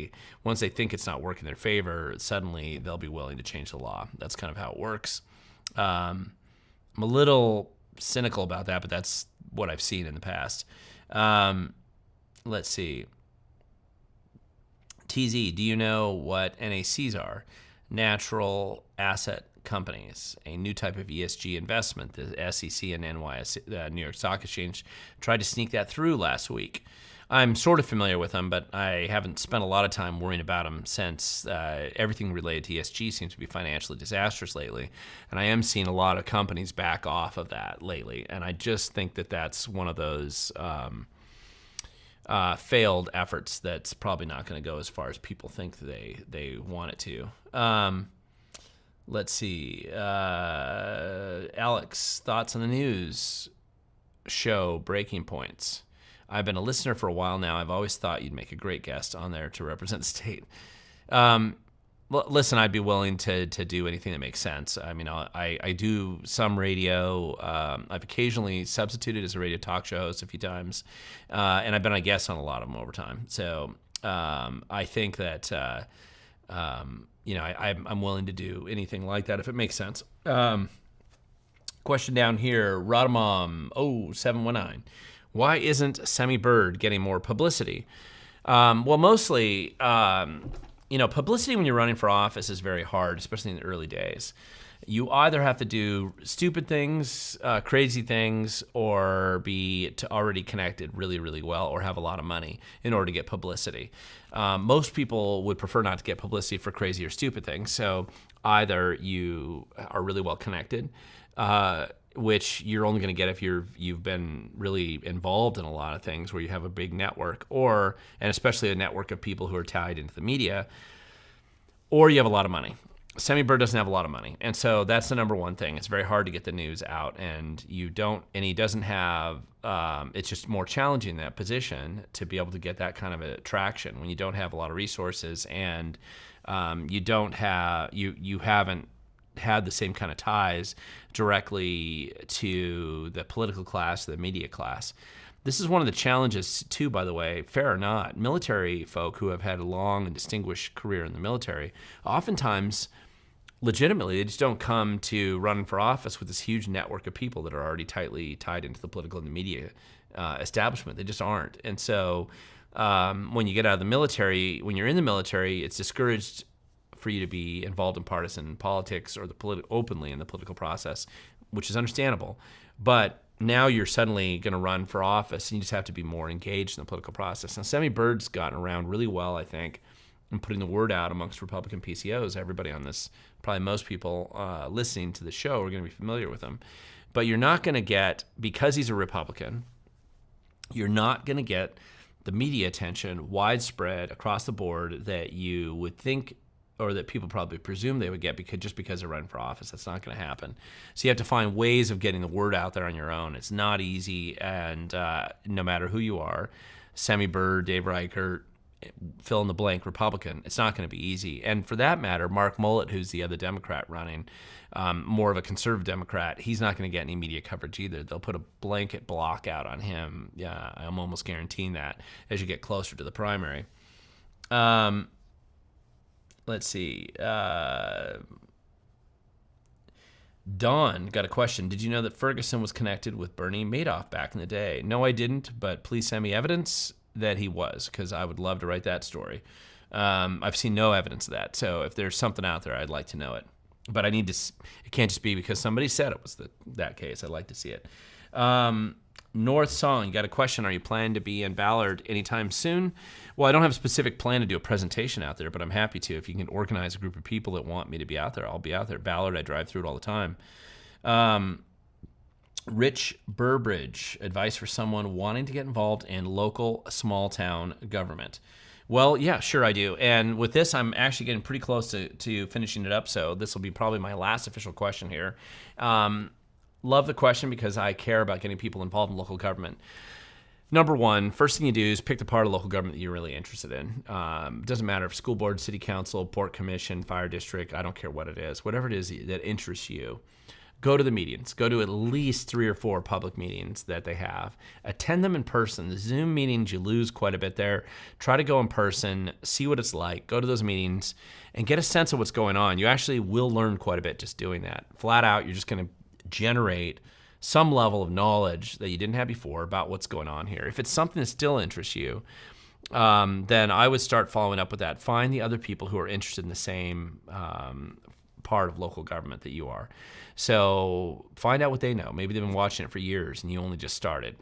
[SPEAKER 1] once they think it's not working in their favor, suddenly they'll be willing to change the law. That's kind of how it works. I'm a little cynical about that, but that's what I've seen in the past. Let's see. TZ, do you know what NACs are? Natural asset companies, a new type of ESG investment. The SEC and New York Stock Exchange tried to sneak that through last week. I'm sort of familiar with them, but I haven't spent a lot of time worrying about them since everything related to ESG seems to be financially disastrous lately. And I am seeing a lot of companies back off of that lately. And I just think that that's one of those failed efforts that's probably not going to go as far as people think they want it to. Let's see. Alex, thoughts on the news show Breaking Points? I've been a listener for a while now. I've always thought you'd make a great guest on there to represent the state. Well, listen, I'd be willing to do anything that makes sense. I mean, I do some radio. I've occasionally substituted as a radio talk show host a few times, and I've been a guest on a lot of them over time. So I think that I'm willing to do anything like that if it makes sense. Question down here, Rodamom 0719. Why isn't Semi Bird getting more publicity? Well, mostly, publicity when you're running for office is very hard, especially in the early days. You either have to do stupid things, crazy things, or be already connected really, really well, or have a lot of money in order to get publicity. Most people would prefer not to get publicity for crazy or stupid things. So either you are really well connected, which you're only going to get if you've been really involved in a lot of things where you have a big network, and especially a network of people who are tied into the media, or you have a lot of money. Sammy Bird doesn't have a lot of money, and so that's the number one thing. It's very hard to get the news out, and he doesn't have. It's just more challenging in that position to be able to get that kind of a traction when you don't have a lot of resources, and you haven't had the same kind of ties directly to the political class, the media class. This is one of the challenges, too, by the way, fair or not. Military folk who have had a long and distinguished career in the military, oftentimes, legitimately, they just don't come to run for office with this huge network of people that are already tightly tied into the political and the media establishment. They just aren't. And so when you get out of the military, when you're in the military, it's discouraged for you to be involved in partisan politics or openly in the political process, which is understandable. But now you're suddenly going to run for office, and you just have to be more engaged in the political process. Now, Sammy Bird's gotten around really well, I think, in putting the word out amongst Republican PCOs. Everybody on this, probably most people listening to the show are going to be familiar with him. But you're not going to get, because he's a Republican, you're not going to get the media attention widespread across the board that you would think, or that people probably presume they would get because they're running for office. That's not going to happen. So you have to find ways of getting the word out there on your own. It's not easy, and no matter who you are, Sammy Bird, Dave Reichert, fill in the blank Republican, it's not going to be easy. And for that matter, Mark Mullet, who's the other Democrat running, more of a conservative Democrat, he's not going to get any media coverage either. They'll put a blanket block out on him. Yeah, I'm almost guaranteeing that as you get closer to the primary. Let's see. Dawn got a question. Did you know that Ferguson was connected with Bernie Madoff back in the day? No, I didn't, but please send me evidence that he was, because I would love to write that story. I've seen no evidence of that, so if there's something out there, I'd like to know it. But it can't just be because somebody said it was that case. I'd like to see it. North Song, you got a question. Are you planning to be in Ballard anytime soon? Well, I don't have a specific plan to do a presentation out there, but I'm happy to. If you can organize a group of people that want me to be out there, I'll be out there. Ballard, I drive through it all the time. Rich Burbridge, advice for someone wanting to get involved in local small town government. Well, yeah, sure I do. And with this, I'm actually getting pretty close to finishing it up, so this will be probably my last official question here. Love the question because I care about getting people involved in local government. Number one, first thing you do is pick the part of local government that you're really interested in. Doesn't matter if school board, city council, port commission, fire district, I don't care what it is. Whatever it is that interests you, go to the meetings. Go to at least 3 or 4 public meetings that they have. Attend them in person. The Zoom meetings, you lose quite a bit there. Try to go in person, see what it's like, go to those meetings, and get a sense of what's going on. You actually will learn quite a bit just doing that. Flat out, you're just going to generate some level of knowledge that you didn't have before about what's going on here. If it's something that still interests you, then I would start following up with that. Find the other people who are interested in the same part of local government that you are. So find out what they know. Maybe they've been watching it for years and you only just started.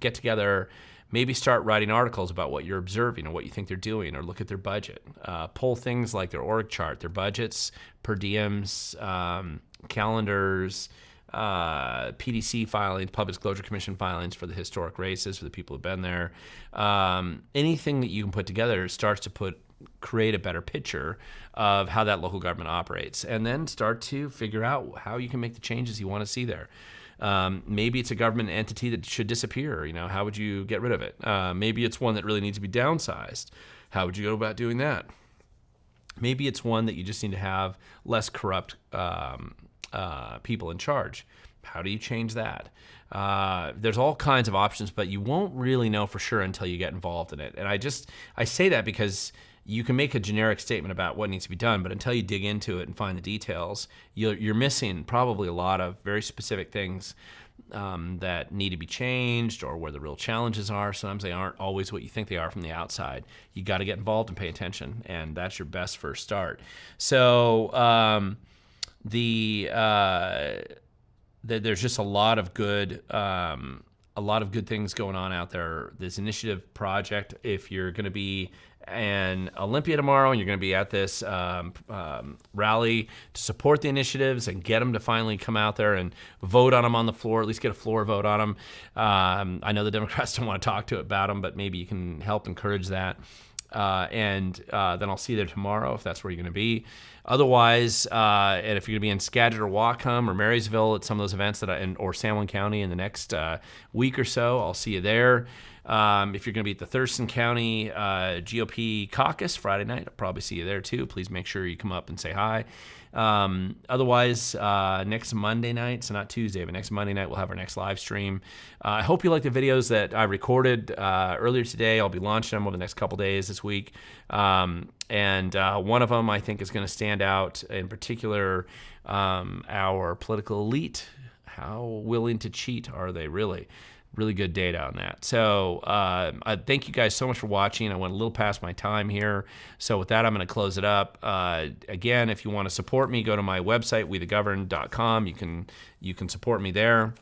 [SPEAKER 1] Get together, maybe start writing articles about what you're observing or what you think they're doing, or look at their budget. Pull things like their org chart, their budgets, per diems, calendars, PDC filings, Public Disclosure Commission filings for the historic races, for the people who've been there. Anything that you can put together starts to create a better picture of how that local government operates, and then start to figure out how you can make the changes you want to see there. Maybe it's a government entity that should disappear. How would you get rid of it? Maybe it's one that really needs to be downsized. How would you go about doing that? Maybe it's one that you just need to have less corrupt people in charge. How do you change that? There's all kinds of options, but you won't really know for sure until you get involved in it. And I say that because you can make a generic statement about what needs to be done, but until you dig into it and find the details, you're missing probably a lot of very specific things that need to be changed, or where the real challenges are. Sometimes they aren't always what you think they are from the outside. You got to get involved and pay attention, and that's your best first start. So there's just a lot of good a lot of good things going on out there. This initiative project, if you're going to be in Olympia tomorrow and you're going to be at this rally to support the initiatives and get them to finally come out there and vote on them on the floor, at least get a floor vote on them. I know the Democrats don't want to talk to it about them, but maybe you can help encourage that. And then I'll see you there tomorrow if that's where you're going to be. Otherwise, and if you're going to be in Skagit or Whatcom or Marysville at some of those events that or San Juan County in the next week or so, I'll see you there. If you're going to be at the Thurston County GOP Caucus Friday night, I'll probably see you there too. Please make sure you come up and say hi. Otherwise, next Monday night, so not Tuesday, but next Monday night, we'll have our next live stream. I hope you like the videos that I recorded earlier today. I'll be launching them over the next couple days this week. And one of them I think is going to stand out, in particular, our political elite. How willing to cheat are they really? Really good data on that. So I thank you guys so much for watching. I went a little past my time here. So with that, I'm going to close it up. Again, if you want to support me, go to my website, wethegovern.com. You can support me there.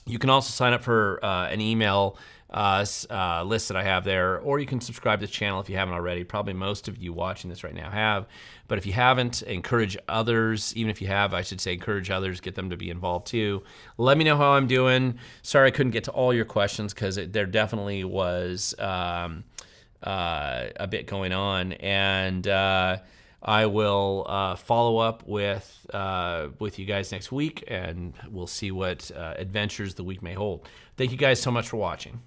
[SPEAKER 1] You can also sign up for an email list that I have there, or you can subscribe to the channel if you haven't already. Probably most of you watching this right now have. But if you haven't, encourage others. Even if you have, I should say encourage others, get them to be involved too. Let me know how I'm doing. Sorry I couldn't get to all your questions because there definitely was a bit going on. And I will follow up with you guys next week, and we'll see what adventures the week may hold. Thank you guys so much for watching.